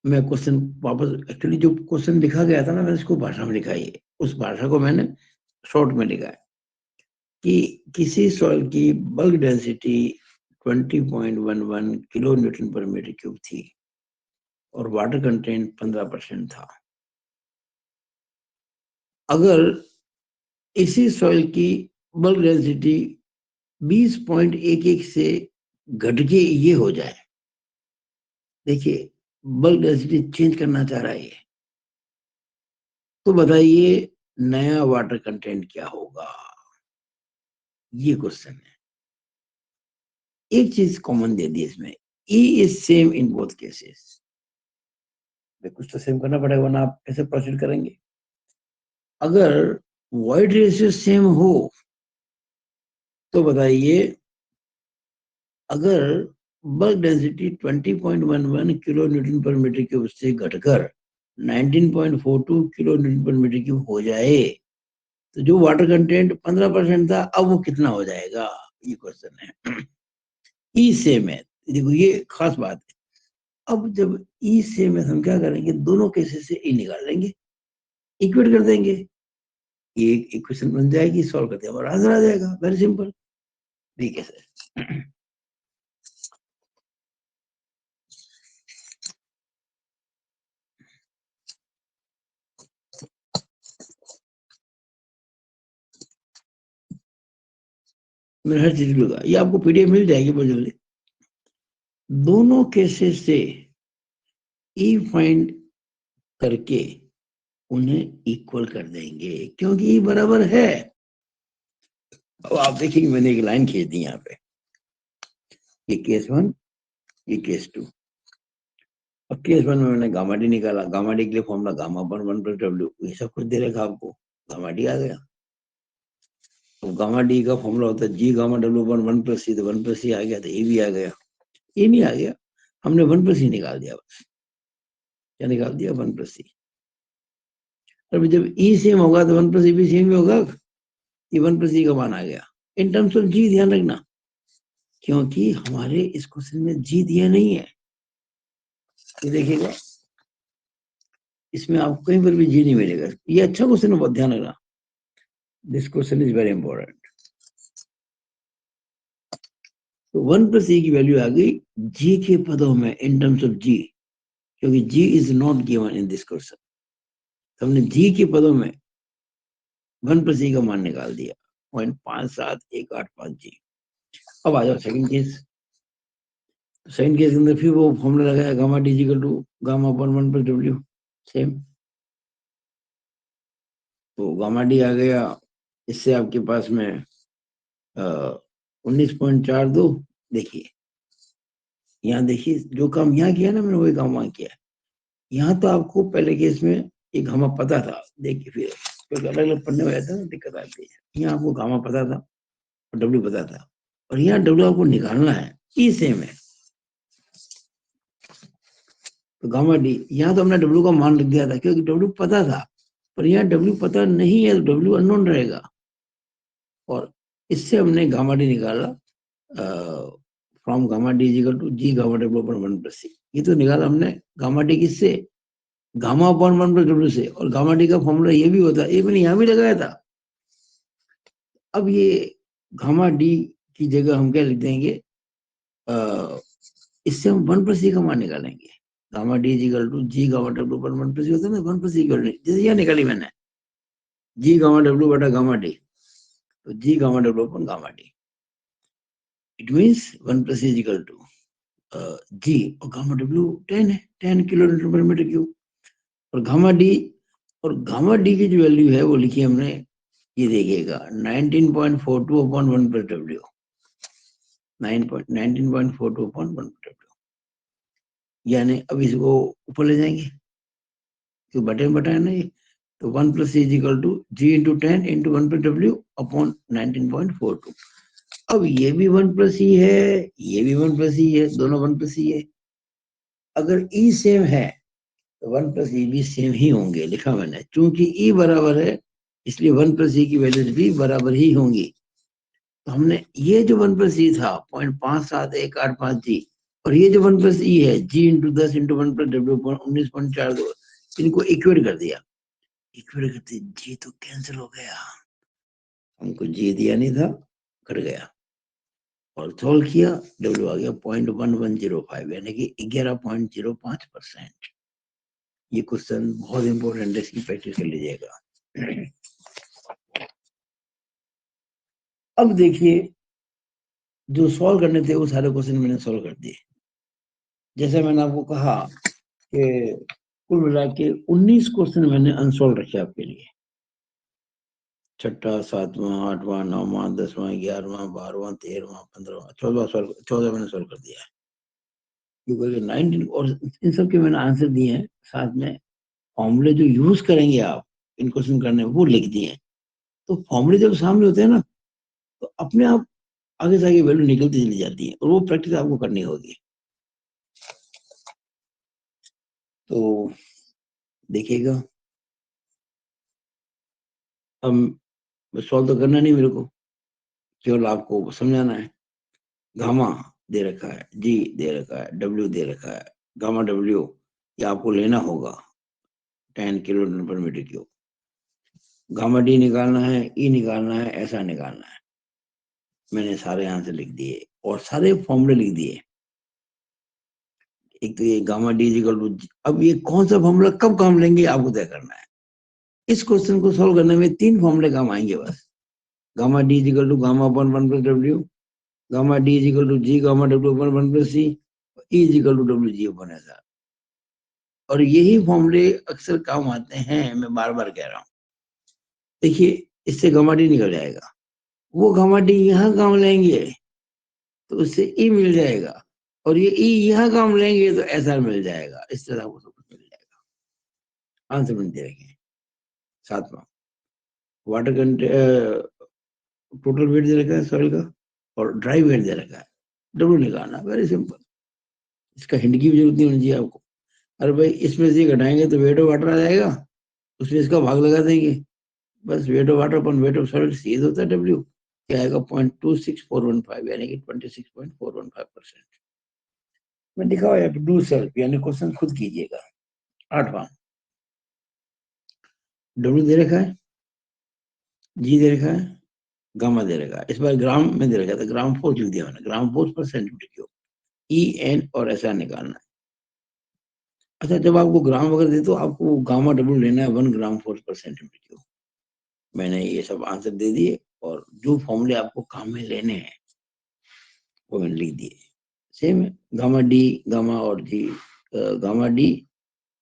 मैं क्वेश्चन वापस, एक्चुअली जो क्वेश्चन लिखा गया था ना, मैंने इसको भाषा में लिखा है, उस भाषा को मैंने शॉर्ट में लिखा है कि किसी सॉइल की बल्क डेंसिटी 20.11 किलो न्यूटन पर मीटर क्यूब थी और वाटर कंटेंट 15% था। अगर इसी सॉइल की बल्क डेंसिटी 20.11 से घट के ये हो जाए, देखिए बल्क डेंसिटी चेंज करना चाह रहा है ये, तो बताइए नया वाटर कंटेंट क्या होगा। ये क्वेश्चन है। एक चीज कॉमन दे दी इसमें, E is same in both cases. कुछ तो सेम करना पड़ेगा, वरना आप कैसे प्रोसीड करेंगे। अगर वॉइड रेशियो सेम हो तो बताइए, अगर बल्क डेंसिटी 20.11 किलो न्यूटन पर मीटर क्यूब से घटकर 19.42 किलो न्यूटन पर मीटर क्यूब हो जाए, तो जो वाटर कंटेंट 15% था अब वो कितना हो जाएगा, ये क्वेश्चन है। ई सेम है, देखो ये खास बात है। अब जब ई सेम है, हम क्या करेंगे, दोनों केसेस से ई निकाल लेंगे, इक्वेट कर देंगे, ये एक इक्वेशन बन जाएगी, सॉल्व करते हैं और आंसर आ जाएगा। Very simple. ठीक है सर। मैंने हर चीज लगा, ये आपको पीडीएफ मिल जाएगी बहुत जल्दी। दोनों केसेस से ई फाइंड करके उन्हें इक्वल कर देंगे, क्योंकि ई बराबर है। अब आप देखिए, मैंने एक लाइन खींच दी यहाँ पे, ये केस 1, ये केस 2। अब केस 1 में मैंने गामा डी निकाला, गामा डी के लिए फॉर्मूला गामा अपन 1+W, ये सब कुछ दे रखा आपको, गामा डी आ गया। तो गामा डी का फॉर्मूला होता है G gamma W upon 1+C, तो 1+C आ गया, तो ये भी आ गया। ये नहीं आ गया, हमने 1+C निकाल दिया, बस क्या निकाल दिया 1+C। अब जब ई सेम होगा तो 1+E भी सेम ही होगा, ये 1+E का मान आ गया। इन टर्म्स ऑफ जी ध्यान रखना, क्योंकि हमारे इस क्वेश्चन में जी दिया नहीं है। ये देखिएगा, इसमें आपको कहीं पर भी जी नहीं मिलेगा। ये अच्छा क्वेश्चन है, बहुत ध्यान रखना। This question is very important. तो 1 + e की वैल्यू आ गई g के पदों में इन टर्म्स ऑफ g, क्योंकि g is not given in this question. तो हमने g के पदों में 1 + e का मान निकाल दिया 0.57185 g। अब आ जाओ सेकंड केस। सेकंड केस के अंदर फिर वो फॉर्मूला लगाया gamma D equal to gamma upon 1 + w, same. तो गामा डी आ गया, इससे आपके पास में 19.42। देखिए यहाँ, देखिए जो काम यहाँ किया ना मैंने वही काम वहां किया। यहाँ तो आपको पहले केस में ये गामा पता था, देखिए फिर क्योंकि अलग अलग पढ़ने में जाता है ना दिक्कत आती है। यहाँ आपको गामा पता था और डब्ल्यू पता था, और यहाँ डब्ल्यू आपको निकालना है, ई सेम है। तो गामा डी, यहाँ तो हमने डब्ल्यू का मान लिख दिया था क्योंकि डब्ल्यू पता था, पर यहाँ डब्ल्यू पता नहीं है तो डब्ल्यू अननोन रहेगा। और इससे हमने गामा डी निकाला from gamma D equal to G gamma W upon 1 + c। ये तो निकाला हमने गामा डी किससे, गामा अपॉन 1 + w से। और गामा डी का फॉर्मूला ये भी होता है, ये मैंने यहाँ भी लगाया था। अब ये गामा डी की जगह हम क्या लिख देंगे, इससे हम 1 + c का मान निकालेंगे। Gamma D equal to G gamma W upon 1 + c होता है ना, 1 + c इक्वल नहीं, जैसे यहाँ निकाली मैंने जी गामा डब्ल्यू बटा गामा डी, तो G gamma W upon gamma D. It means 1 + c equal to G, और गामा डब्ल्यू 10 है, 10 kN/m³। और गामा डी, और गामा डी की जो वैल्यू है वो लिखी हमने, ये देखिएगा 19.42 अपॉन 1 + w, 19.42 अपॉन 1 + w। यानी अब इसको ऊपर ले जाएंगे तो बटे में बटाए ना ये, तो 1 + c equal to G into 10 into 1 + w upon 19.42। अब ये भी 1 + c है, ये भी 1 + c है, दोनों 1 + c है। अगर ई सेम है तो 1 + e भी सेम ही होंगे, लिखा मैंने, चूंकि ई बराबर है इसलिए 1 + e की वैल्यूज भी बराबर ही होंगी। तो हमने ये जो 1 + e था 0.57185 जी, और ये जो 1 + e है जी इंटू 10 इंटू 1 + w 19.42, इनको इक्वेट कर दिया। इक्वेट करते जी तो कैंसिल हो गया, हमको जी दिया नहीं था, कट गया। और सोल्व किया, डब्ल्यू आ गया 0.1105, यानी कि 11.05%। ये क्वेश्चन बहुत इंपॉर्टेंट है, इसकी प्रैक्टिस कर लीजिएगा। अब देखिए, जो सॉल्व करने थे वो सारे क्वेश्चन मैंने सॉल्व कर दिए। जैसे मैंने आपको कहा कि कुल मिला के 19 क्वेश्चन मैंने अनसॉल्व रखे आपके लिए। 6वां, 7वां, 8वां, 9वां, 10वां, 11वां, 12वां, 13वां, 15वां, 14 मैंने सॉल्व कर दिया है। क्योंकि 19 और इन सब के मैंने आंसर दिए हैं, साथ में फॉर्मूले जो यूज करेंगे आप इन क्वेश्चन करने वो लिख दिए हैं। तो फॉर्मूले जब सामने होते हैं ना, तो अपने आप आगे से आगे वैल्यू निकलती चली जाती है, और वो प्रैक्टिस आपको करनी होगी। तो देखिएगा, अब सॉल्व तो करना नहीं मेरे को, केवल आपको समझाना है। गामा दे रखा है, जी दे रखा है, डब्ल्यू दे रखा है। गामा डब्ल्यू ये आपको लेना होगा 10 kN/m³। गामा डी निकालना है, ई निकालना है, ऐसा निकालना है। मैंने सारे आंसर लिख दिए और सारे फॉर्मूले लिख दिए। एक तो ये गामा डी इक्वल टू, अब ये कौन सा फॉर्मूला कब काम लेंगे आपको तय करना है। इस क्वेश्चन को सॉल्व करने में 3 फॉर्मूले काम आएंगे बस। Gamma D equal to gamma upon 1 + w, gamma D equal to G gamma W upon 1 + c, E equal to W G upon S. और यही फॉर्मूले अक्सर काम आते हैं, मैं बार बार कह रहा हूँ। देखिए, इससे गामा डी निकल जाएगा, वो गामा डी यहाँ काम लेंगे तो उससे ई मिल जाएगा, और ये ई यहाँ काम लेंगे तो ऐसा मिल जाएगा। इस तरह वो सब कुछ मिल जाएगा। आंसर में दे रखें। 7वां, वाटर कंटेंट, टोटल वेट दे रखा है सॉइल का, और ड्राई वेट दे रखा है। डब्ल्यू निकालना, वेरी सिंपल। इसका हिंट की भी जरूरत नहीं होनी चाहिए आपको। अरे भाई, इसमें से घटाएंगे तो वेट ऑफ वाटर आ जाएगा, उसमें इसका भाग लगा देंगे, बस weight of water upon weight of solid सीध होता है डब्ल्यू, क्या आएगा 0.26415, यानी कि 26.415%। मैं लिखा हुआ है डू सेल्फ, यानी क्वेश्चन खुद कीजिएगा। 8वां, डब्ल्यू दे रखा है, जी दे रखा है, गामा दे रखा है, इस बार ग्राम में दे रखा था, ग्राम फोर्स लिख दिया मैंने, ग्राम फोर्स पर सेंटीमीटर क्यूब, ई एन और ऐसा निकालना है। अच्छा, जब आपको ग्राम वगैरह दे तो आपको गामा डब्ल्यू लेना है 1 ग्राम फोर्स पर सेंटीमीटर क्यूब। मैंने ये सब आंसर दे दिए, और जो फॉर्मूले आपको काम में लेने हैं वो मैंने लिख दिए। सेम है, गामा डी, गामा और जी, गामा डी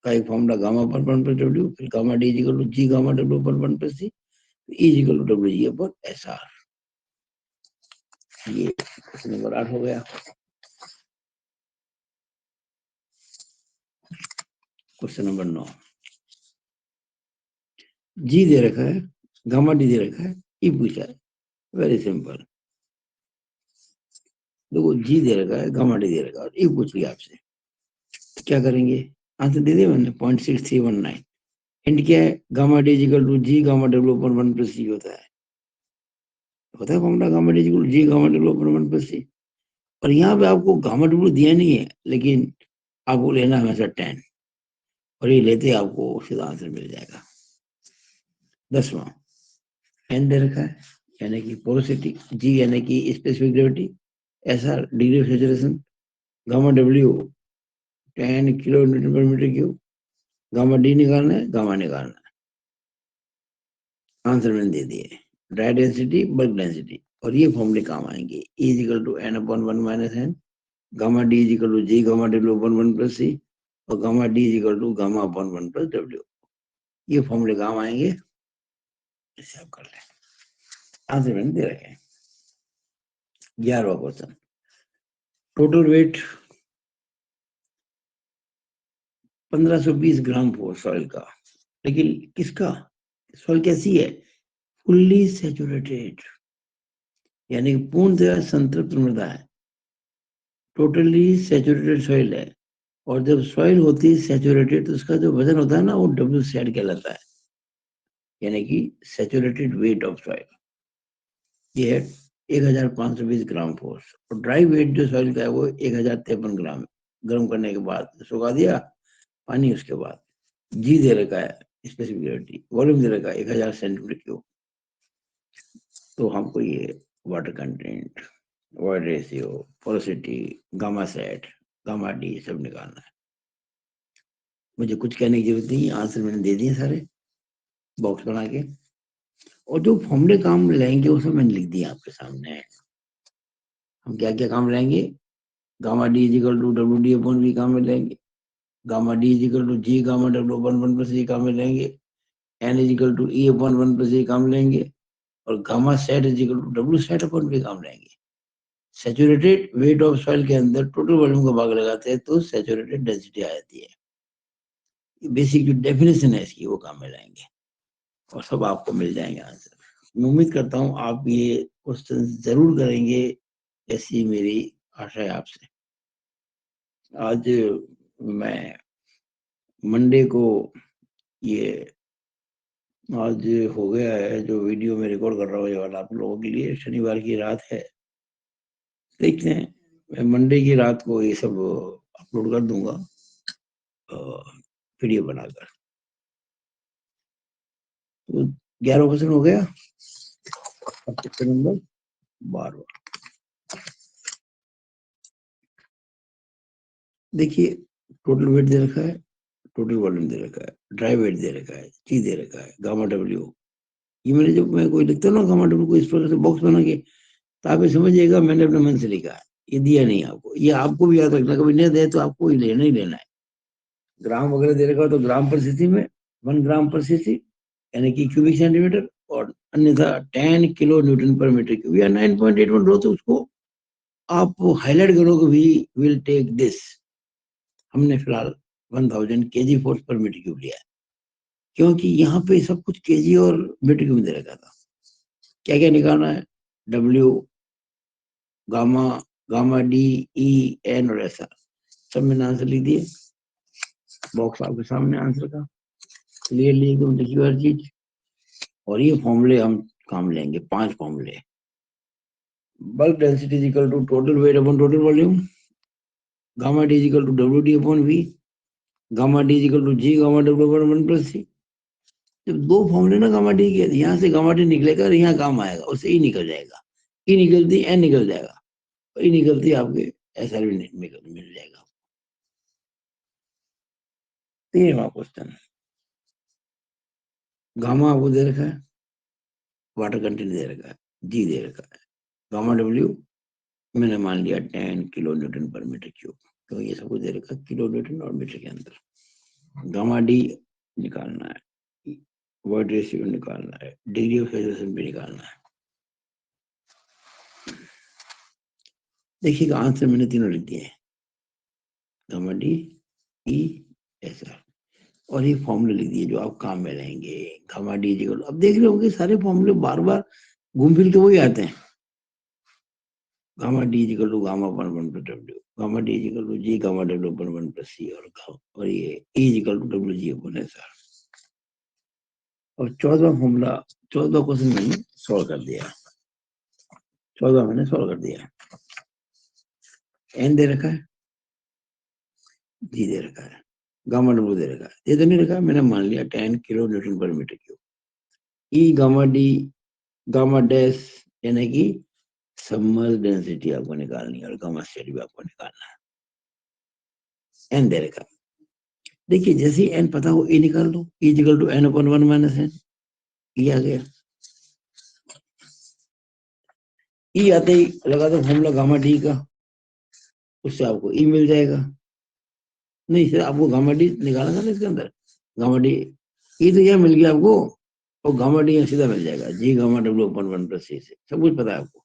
का एक फॉर्मूला गामा पर 1 प्लस डब्ल्यू, फिर gamma D equal to G gamma W पर 1 plus C, E equal to W G पर एस आर। ये क्वेश्चन नंबर 8 हो गया। क्वेश्चन नंबर 9, जी दे रखा है, गामा डी दे रखा है, ई पूछा है। वेरी सिंपल, देखो जी दे रखा है, गामा डी दे रखा है और ई पूछ लिया आपसे, क्या करेंगे? आंसर दे दिया मैंने, 0.6319। हिंट क्या है? Gamma D equal to G gamma W पर 1 प्लस सी होता है formula, gamma D equal to G gamma W पर 1 प्लस सी। और यहाँ पे आपको गामा डब्ल्यू दिया नहीं है, लेकिन आपको लेना हमेशा 10, और ये लेते आपको सीधा आंसर मिल जाएगा। 10वां, एन दे रखा है, यानी कि पोरोसिटी, जी यानी कि specific gravity, S R degree of saturation, gamma W 10 kilo newton पर मीटर क्यूब, गामा डी निकालना है, गामा निकालना है। आंसर मैंने दे दिए, ड्राई डेंसिटी, बल्क डेंसिटी, और ये फॉर्मूले काम आएंगे। E equal to N upon 1 minus N, gamma D equal to G gamma W upon 1 plus C, और gamma D equal to gamma upon 1 plus W. ये फॉर्मूले काम आएंगे, इसे आप कर लें। आंसर मैंने दे रखे हैं। 11वां क्वेश्चन, टोटल वेट 1520 ग्राम सॉइल का, लेकिन किसका? सॉइल कैसी है? फुल्ली सेचुरेटेड, यानी कि पूर्णतः संतृप्त मृदा है, टोटली सेचुरेटेड सॉइल है। और जब सॉइल होती है सेचुरेटेड, तो उसका जो वजन होता है ना, वो डब्ल्यू सेड कहलाता है, यानी कि सेचुरेटेड वेट ऑफ सॉइल। ये है 1520 ग्राम फोर्स, और ड्राई वेट जो सॉइल का है वो 1053 ग्राम है, गर्म करने के बाद सुखा दिया पानी, उसके बाद। जी दे रखा है, स्पेसिफिक ग्रेविटी, वॉल्यूम दे रखा है 1000 सेंटीमीटर क्यूब। तो हमको ये water content, void ratio, porosity, gamma sat, gamma D सब निकालना है। मुझे कुछ कहने की जरूरत नहीं, आंसर मैंने दे दिए सारे बॉक्स बना के, और जो फॉर्मूले काम लेंगे वो सब मैंने लिख दिया आपके सामने। हम क्या क्या काम लेंगे? Gamma D equal to W D upon V काम में लेंगे, gamma D equal to G gamma W upon 1 plus E काम में लेंगे, N equal to E upon 1 plus E काम लेंगे, और gamma sat equal to W sat upon V काम लेंगे। सेचुरेटेड वेट ऑफ सॉइल के अंदर टोटल वॉल्यूम का भाग लगाते हैं तो सेचुरेटेड डेंसिटी आ जाती है। बेसिक जो डेफिनेशन है इसकी वो काम में लाएंगे, और सब आपको मिल जाएंगे आंसर। मैं उम्मीद करता हूँ आप ये क्वेश्चन जरूर करेंगे, ऐसी मेरी आशा है आपसे। आज मैं मंडे को, ये आज हो गया है जो वीडियो में रिकॉर्ड कर रहा हूँ ये वाला आप लोगों के लिए, शनिवार की रात है, देखते हैं, मैं मंडे की रात को ये सब अपलोड कर दूंगा वीडियो बनाकर। तो 11 क्वेश्चन हो गया, क्वेश्चन नंबर 12। देखिए, टोटल वेट दे रखा है, टोटल वॉल्यूम दे रखा है, ड्राई वेट दे रखा है, टी दे रखा है, गामा डब्ल्यू। ये मैंने जब मैं कोई लिखता हूँ ना गामा डब्ल्यू को इस प्रकार से बॉक्स बना के, तो आप ये समझिएगा मैंने अपने मन से लिखा है, ये दिया नहीं आपको। ये आपको भी याद रखना, कभी नहीं दे तो आपको ही लेना ही लेना है। ग्राम वगैरह दे रखा तो ग्राम पर सीसी में 1 ग्राम पर सीसी, यानी कि क्यूबिक सेंटीमीटर, और अन्यथा 10 किलो न्यूटन पर मीटर क्यूब या 9.81 रो, तो उसको आप हाईलाइट करोगे भी, विल टेक दिस। हमने फिलहाल 1000 केजी फोर्स पर मीटर क्यूब लिया है, क्योंकि यहाँ पे सब कुछ केजी और मीटर क्यूब दे रखा था। क्या क्या निकालना है? डब्ल्यू, गामा, गामा डी, ई, एन और एस आर, सब मैंने आंसर लिख दिए, बॉक्स आपके सामने आंसर का क्लियरली एकदम लिखी हर चीज। और ये फॉर्मूले हम काम लेंगे, 5 फॉर्मूले। Bulk density is equal to total weight upon total volume, gamma D is equal to W D upon V, gamma D is equal to G gamma W upon 1 plus C, जब दो फॉर्मूले ना गामा डी के, यहाँ से gamma D निकलेगा और यहाँ गामा आएगा, उससे ई निकल जाएगा, ई निकलती एन निकल जाएगा, ई निकलती आपके ऐसा भी मिल जाएगा। 13वां क्वेश्चन, गामा आपको दे रखा है, वाटर कंटेंट दे रखा है, जी दे रखा है, गामा डब्ल्यू मैंने मान लिया 10 किलो न्यूटन पर मीटर क्यूब, तो ये सब कुछ दे रखा है किलो न्यूटन और मीटर के अंदर। गामा डी निकालना है, वर्ड रेशियो निकालना है, डिग्री ऑफ सेचुरेशन भी निकालना है। देखिएगा आंसर मैंने तीनों लिख दिए, गामा डी, ई, एस आर, और ये फॉर्मूले लिख दिए जो आप काम में लेंगे। गामा डी इक्वल, अब देख रहे होंगे सारे फॉर्मूले बार बार घूम फिर के वही आते हैं। Gamma D equal to gamma 1 plus W, gamma D equal to G gamma W 1 plus C, और ये E equal to W G upon S R. और 14वां फॉर्मूला, 14वां क्वेश्चन मैंने सॉल्व कर दिया, 14 मैंने सॉल्व कर दिया। एन दे रखा है, जी दे रखा है, गामा डब्ल्यू दे रखा है, ये तो नहीं रखा, मैंने मान लिया 10 किलो न्यूटन पर metre cube. E gamma D gamma dash यानी कि सबमर्ज डेंसिटी आपको निकालनी है और गामा स्टेट भी आपको निकालना है। एन दे रखा है, देखिए जैसे ही एन पता हो ए निकाल दो, E equal to N upon 1 minus N, E आ गया। ई आते ही लगा दो फॉर्मूला गामा डी का, उससे आपको ई मिल जाएगा। नहीं सर, आपको गामा डी निकालना था ना इसके अंदर, गामा डी, ई तो यह मिल गया आपको, और गामा डी यहाँ सीधा मिल जाएगा, G gamma W upon 1 plus C से, सब कुछ पता है आपको,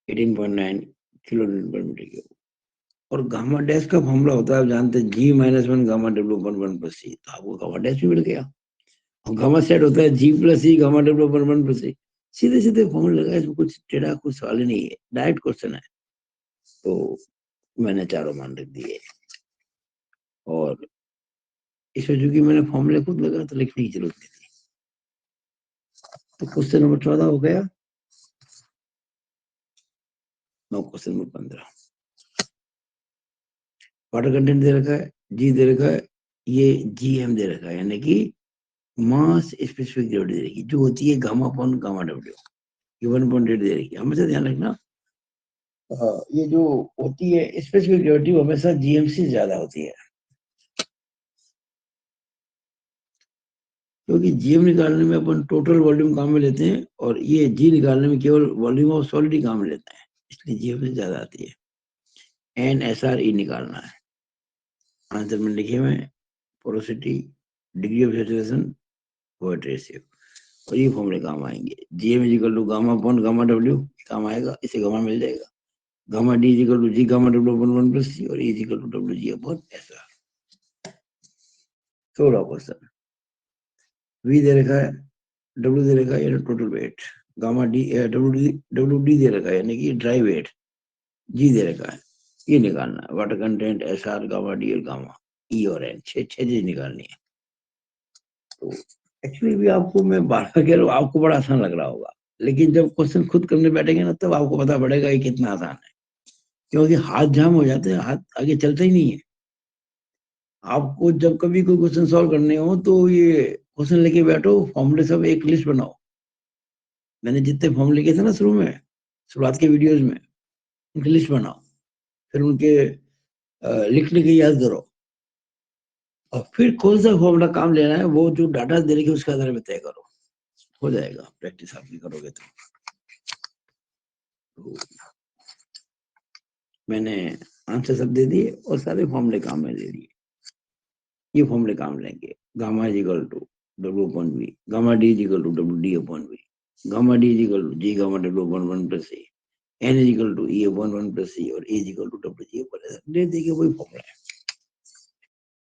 18.9 किलो न्यूटन पर मीटर क्यूब। और गामा डैश का फॉर्मूला होता है, आप जानते हैं, G minus 1 gamma W upon 1 plus C, तो आपको गामा डैश भी मिल गया। और गामा सेट होता है जी plus C gamma W upon 1 plus सी, सीधे सीधे फॉर्मूला लगा, इसमें कुछ टेढ़ा कुछ सवाल ही नहीं है, डायरेक्ट क्वेश्चन है। तो मैंने चारों मान रख दिए, और इसमें चूंकि मैंने फॉर्मूले खुद लगा तो लिखने की जरूरत नहीं थी। तो क्वेश्चन नंबर 14 हो गया। No, question number 15, water content दे रखा है, जी दे रखा है, ये जी एम दे रखा है, यानी कि मास स्पेसिफिक ग्रेविटी दे रखी, जो होती है गामा अपॉन गामा डब्ल्यू, ये 1.8 दे रखी है, हमेशा ध्यान रखना। ये जो होती है स्पेसिफिक ग्रेविटी, वो हमेशा जीएम से ज्यादा होती है, क्योंकि जीएम निकालने में अपन टोटल वॉल्यूम काम में लेते हैं, और ये जी निकालने में केवल वॉल्यूम ऑफ सॉलिड ही काम में लेते हैं, इसलिए जीएम से ज्यादा आती है। एन एस आर ई निकालना है, आंसर में लिखे हुए porosity, degree of saturation, void ratio, और ये फॉर्मूले काम आएंगे। GM equal to gamma upon gamma W काम आएगा, इसे गामा मिल जाएगा, gamma D equal to G gamma W upon 1 plus C, और E equal to W G upon S R. 16 question, V दे रखा है, डब्ल्यू दे रखा है यानी total weight, gamma D W D दे रखा है यानी कि ड्राई वेट, जी दे रखा है, ये निकालना है, water content, S R, gamma D और गामा ई और एन, छह चीज निकालनी है। तो एक्चुअली भी आपको मैं बार बार कह रहा हूँ, आपको बड़ा आसान लग रहा होगा, लेकिन जब क्वेश्चन खुद करने बैठेंगे ना, तब आपको पता पड़ेगा ये कितना आसान है, क्योंकि हाथ जाम हो जाते हैं, हाथ आगे चलता ही नहीं है। आपको जब कभी कोई क्वेश्चन सॉल्व करने हो, तो ये क्वेश्चन लेके बैठो, फॉर्मूले सब एक लिस्ट बनाओ, मैंने जितने फॉर्मूले लिखे थे ना शुरू में, शुरुआत के वीडियोज में, उनकी लिस्ट बनाओ, फिर उनके लिखने की याद करो, और फिर कौन सा फॉर्मूला काम लेना है, वो जो डाटा दे रखी उसके आधार में तय करो, हो जाएगा, प्रैक्टिस आपकी करोगे तो। मैंने आंसर सब दे दिए और सारे फॉर्मूले काम में दे दिए, ये फॉर्मूले काम लेंगे, gamma equal to W upon V, gamma D equal to W D upon V, gamma D equal to G gamma W upon 1 plus C, N equal to E upon 1 plus C, और A equal to W G upon S, दे देखिए वही formula है।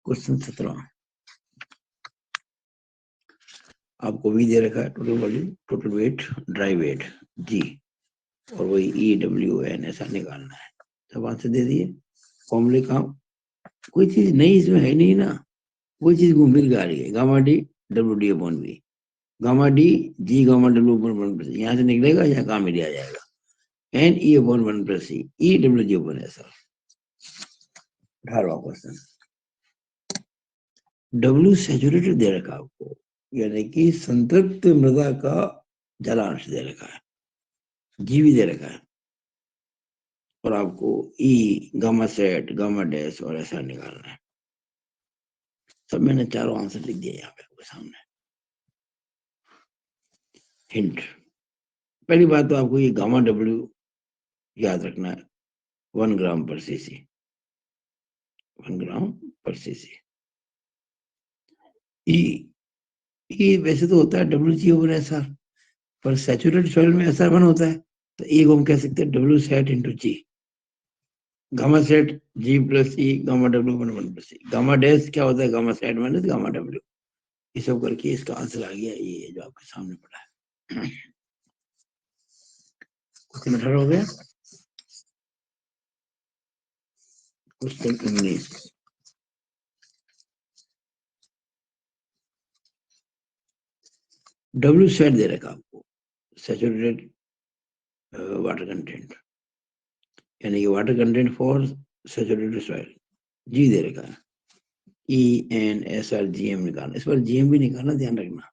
Question 17, आपको we दे रखा है, total volume, total weight, dry weight, G, और वही ई डब्ल्यू एन ऐसा निकालना है, सब आंसर दे दिए, फॉर्मूले काम, कोई चीज नई इसमें है नहीं ना, कोई चीज घूम फिर के आ रही है, gamma D W D upon V, gamma D G gamma W upon 1 plus, यहाँ से निकलेगा, यहाँ काम में दिया जाएगा, N E upon 1 plus C, E W G upon S. 18वां क्वेश्चन, डब्ल्यू सैचुरेटेड दे रखा आपको, यानी कि संतृप्त मृदा का जलांश दे रखा है, जी भी दे रखा है, और आपको ई, गामा सेट, गामा डैश और ऐसा निकालना है। सब मैंने चारों आंसर लिख दिए यहाँ पे आपके सामने। हिंट, पहली बात तो आपको ये गामा डब्ल्यू याद रखना है, 1 ग्राम पर सीसी, 1 ग्राम पर सीसी। ई वैसे तो होता है WG/SR, पर सैचुरेटेड सॉइल में SR1 होता है, तो ई को हम कह सकते हैं W सेट इंटू जी, गामा सेट जी प्लस ई, गामा डब्ल्यू 1 प्लस ई, गामा डैश क्या होता है, gamma sat minus gamma W. ये सब करके इसका आंसर आ गया, ये जो आपके सामने पड़ा है। क्वेश्चन 18 हो गया। क्वेश्चन 19, डब्ल्यू सेट दे रखा आपको, सैचुरेटेड वाटर कंटेंट, यानी कि water content for saturated soil, G दे रखा है, ENSR/GM निकालना, इस पर GM भी निकालना, ध्यान रखना,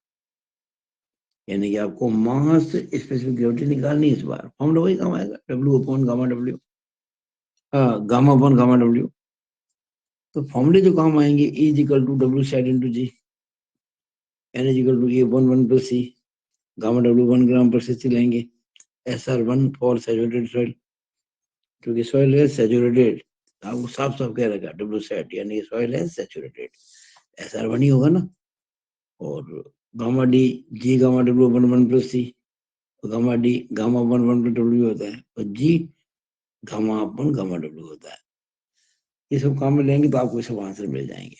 यानी कि आपको मास स्पेसिफिक ग्रेविटी निकालनी इस बार। फॉर्मूला वही काम आएगा, W upon gamma W, gamma upon gamma W. तो फॉर्मूले जो काम आएंगे, E is equal to W sat into G, N is equal to E upon 1 plus C, gamma W 1 gram पर सीसी लेंगे, SR1 फॉर सैचुरेटेड सॉइल, क्योंकि soil है saturated, आपको साफ साफ कह रखा W सेट, यानी सॉइल है सैचुरेटेड, SR1 ही होगा ना। और gamma D, G gamma W 1 plus C, gamma D gamma 1 plus W होता है, और G gamma upon gamma W होता है। ये सब काम में लेंगे तो आपको सब आंसर मिल जाएंगे।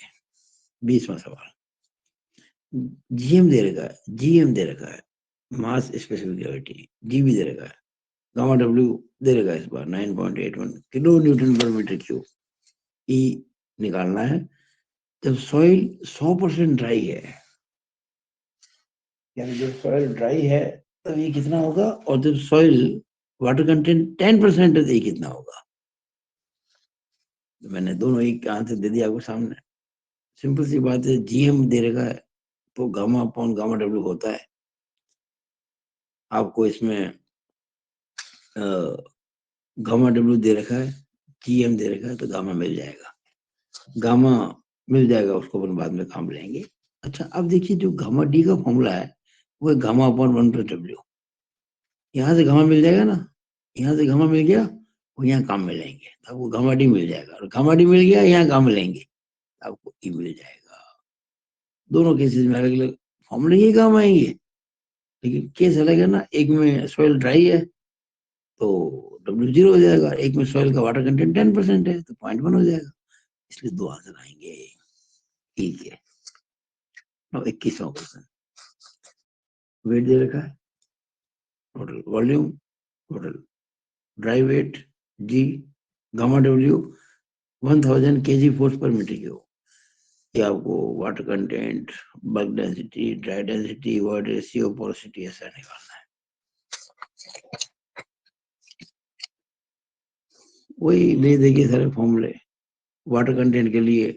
20वां सवाल, जीएम दे रखा है, जीएम दे रखा है, मास स्पेसिफिक ग्रेविटी, जी भी दे रखा है, गामा डब्ल्यू दे रखा है इस बार 9.81 किलो न्यूटन पर मीटर क्यूब। ई निकालना है जब सॉइल 100% ड्राई है, यानी जब सॉइल ड्राई है तब ये कितना होगा, और जब सॉइल वाटर कंटेंट 10% है तो ये कितना होगा। तो मैंने दोनों एक आंसर दे दिया आपको सामने, सिंपल सी बात है, जीएम दे रखा है तो गामा अपॉन गामा डब्ल्यू होता है। आपको इसमें गामा डब्ल्यू दे रखा है, जीएम दे रखा है, तो गामा मिल जाएगा, गामा मिल जाएगा, उसको अपन बाद में काम लेंगे। अच्छा, अब देखिए जो गामा डी का फॉर्मूला है वो है गामा अपॉन 1 प्लस डब्ल्यू, यहाँ से गामा मिल जाएगा ना, यहाँ से गामा मिल गया, और यहाँ काम में लेंगे तो आपको गामा डी मिल जाएगा, और गामा डी मिल गया, यहाँ काम लेंगे तो आपको ई मिल जाएगा। दोनों केसेस में अलग अलग फॉर्मूले ही काम आएंगे, लेकिन केस अलग है ना, एक में सॉइल ड्राई है तो W0 हो जाएगा, एक में सॉइल का वाटर कंटेंट 10% है तो 0.1 हो जाएगा, इसलिए दो आंसर आएंगे। ठीक है, अब 21वां क्वेश्चन, वेट दे रखा है, total volume, total dry weight G, gamma W 1000 kg force पर मीटर क्यूब। ये आपको water content, bulk density, dry density, void ratio, porosity ऐसा निकालना है। वही ले देखिए सारे फॉर्मूले, वाटर कंटेंट के लिए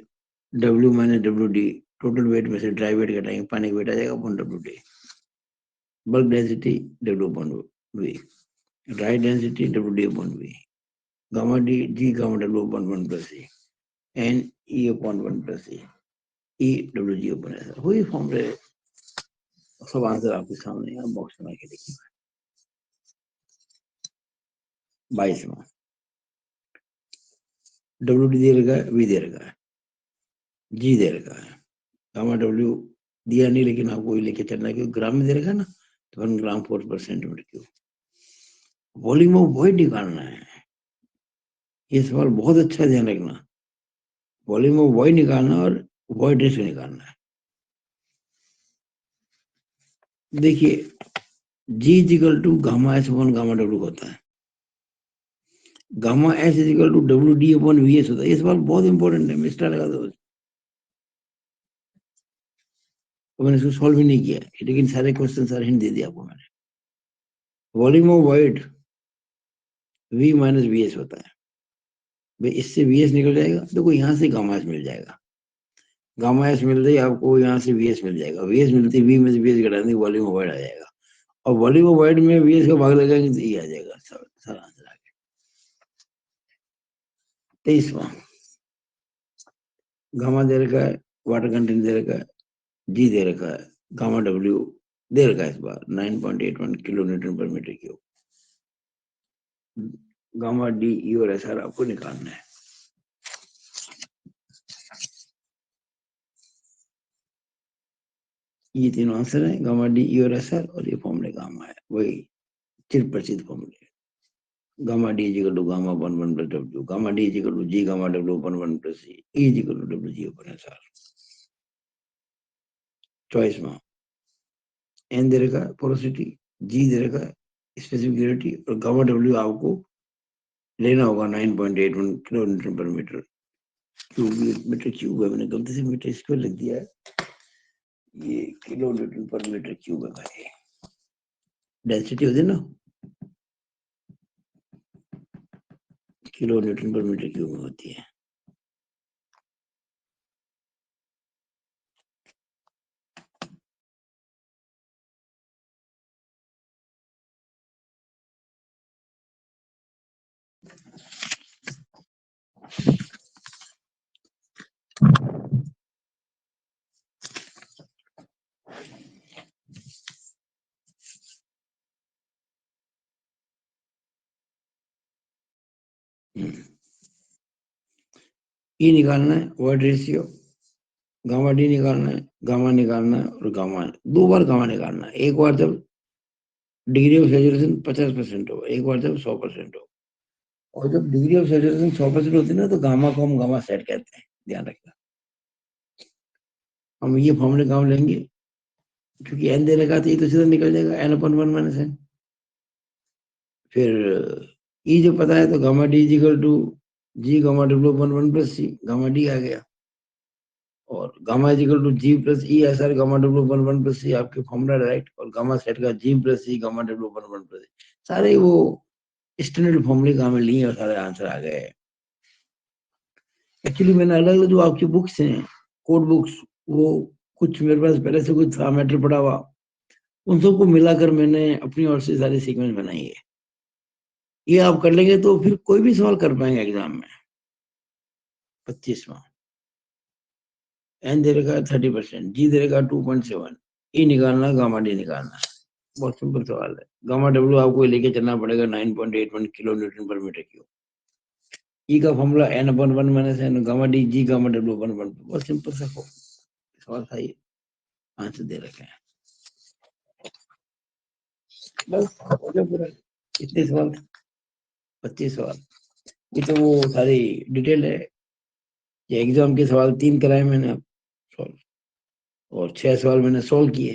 W minus WD, total weight में से ड्राई वेट घटाएंगे, पानी का वेट आ जाएगा upon WD, bulk density W upon V, dry density WD upon V, gamma D G gamma W upon 1 plus E, N E upon 1 plus E, E WG upon S। वही फॉर्मूले, सब answer आपके सामने यहाँ box बना के देखिए। 22वां, WD दे रखा है, V दे रखा है, G दे रखा है, गामा W दिया नहीं, लेकिन आपको ये लेके चलना है क्योंकि ग्राम में दे रखा है ना, तो 1 ग्राम फोर्स पर centimetre cube. Volume of void निकालना है, ये सवाल बहुत अच्छा ध्यान रखना, वॉल्यूम ऑफ वॉइड निकालना और वॉइड रेशियो निकालना है। देखिए G is equal to gamma S upon gamma W होता है, gamma S is equal to WD upon VS होता है। ये सवाल बहुत इंपॉर्टेंट है, मिस्टर लगा दो, तो मैंने इसको सॉल्व भी नहीं किया, लेकिन सारे क्वेश्चन सारे हिंट दे दिया आपको मैंने। Volume of void V minus VS होता है, भाई इससे VS निकल जाएगा, देखो यहाँ से गामा S मिल जाएगा, गामा एस मिल रही आपको, यहाँ से वी एस मिल जाएगा, वी एस मिलती वी में से वी एस घटा देंगे, वॉल्यूम अवॉइड आ जाएगा, और वॉल्यूम अवॉइड में वी एस का भाग लगाएंगे तो ये आ जाएगा। सर आंसर आ गया। 23वां, गामा दे रखा है, वाटर कंटेंट दे रखा है, जी दे रखा है, गामा डब्ल्यू दे रखा है, इस बार 9.81 किलो न्यूटन पर metre cube. Gamma D E और एस आर आपको निकालना है। ये तीनों आंसर है, गामा डी ई और एस आर, और ये फॉर्मूले गामा है, वही चिर परिचित फॉर्मूले। Gamma D equal to gamma 1 plus W, gamma D equal to G gamma W 1 plus C, E equal to W G upon S R. Choice में एन दे रखा है पोरोसिटी, जी दे रखा है स्पेसिफिक ग्रेविटी, और गामा डब्ल्यू आपको लेना होगा 9.81 किलो न्यूटन पर मीटर क्यूब। मीटर क्यूब है, मैंने गलती से मीटर स्क्वायर लिख दिया है, ये किलो न्यूटन पर मीटर क्यूब है भाई। डेंसिटी होती है ना, किलो न्यूटन पर मीटर क्यूब में होती है। ई निकालना है, वर्ड रेशियो, गामा डी निकालना है, गामा निकालना है, और गामा 2 बार गामा निकालना है। एक बार जब डिग्री ऑफ सेचुरेशन 50% हो, एक बार जब 100% हो। और जब डिग्री ऑफ सेचुरेशन 100% होती है ना, तो गामा को हम गामा सेट कहते हैं, ध्यान रखना। हम ये फॉर्मूले काम लेंगे, क्योंकि एन दे लगा तो ये तो सीधा निकल जाएगा, एन अपन 1 - n। फिर ई जो पता है, तो gamma D equal to G gamma W 1 plus C, gamma D आ गया, और gamma equal to G plus E S R gamma W 1 plus C आपके फॉर्मूला राइट, और गामा सेट का G plus C gamma W 1 plus C, सारे वो standard फॉर्मूले काम में लिए और सारे आंसर आ गए। एक्चुअली मैंने अलग अलग जो आपकी बुक्स हैं, कोड बुक्स, वो कुछ मेरे पास पहले से कुछ था मैटर पड़ा हुआ, उन सबको मिलाकर मैंने अपनी ओर से सारी सीक्वेंस बनाई है। ये आप कर लेंगे तो फिर कोई भी सवाल कर पाएंगे एग्जाम में। 25वां, एन दे रखा है 30%, जी दे रखा है 2.7, ई निकालना, गामा डी निकालना। बहुत सिंपल सवाल है। गामा डब्ल्यू आपको लेके चलना पड़ेगा 9.81 किलो न्यूटन पर मीटर क्यूब। ई का फॉर्मूला एन अपन 1 - n, gamma D G gamma W 1 बहुत सिंपल सा सवाल था ये, आंसर दे रखे हैं। बस हो गया पूरा, इतने सवाल थे, 25 सवाल। ये तो वो सारी डिटेल है, ये एग्जाम के सवाल 3 कराए मैंने अब सॉल्व, और 6 सवाल मैंने सोल्व किए,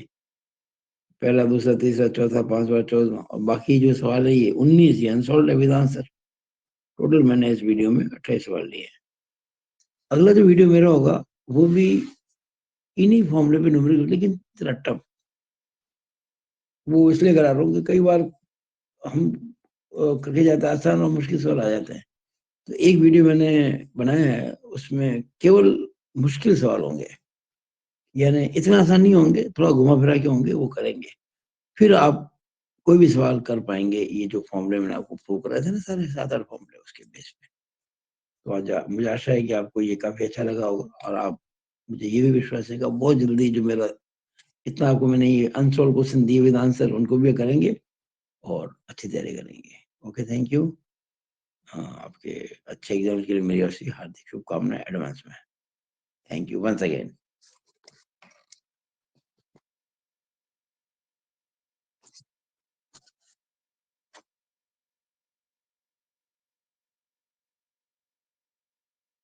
पहला दूसरा तीसरा चौथा पांचवा 14वां, और बाकी जो सवाल है ये 19 ये अनसॉल्व है विद आंसर। टोटल मैंने इस वीडियो में 28 सवाल लिए। अगला जो वीडियो मेरा होगा वो भी इन्हीं फॉर्मूले पे न्यूमेरिकल, लेकिन जरा टफ, वो इसलिए करा रहा हूँ कि कई बार हम करके जाते हैं आसान और मुश्किल सवाल आ जाते हैं, तो एक वीडियो मैंने बनाया है, उसमें केवल मुश्किल सवाल होंगे, यानी इतना आसान नहीं होंगे, थोड़ा घुमा फिरा के होंगे, वो करेंगे, फिर आप कोई भी सवाल कर पाएंगे। ये जो फॉर्मूले मैंने आपको प्रूव कराए थे ना, सारे 7-8 फॉर्मूले, उसके बेस पे। तो आज मुझे आशा है कि आपको ये काफी अच्छा लगा होगा, और आप, मुझे ये भी विश्वास है कि बहुत जल्दी जो मेरा इतना आपको मैंने ये अनसॉल्व क्वेश्चन दिए विद आंसर, उनको भी करेंगे और अच्छी तैयारी करेंगे। Okay, thank you. हाँ, आपके अच्छे एग्जाम के लिए मेरी ओर से हार्दिक शुभकामनाएं एडवांस में। Thank you once again.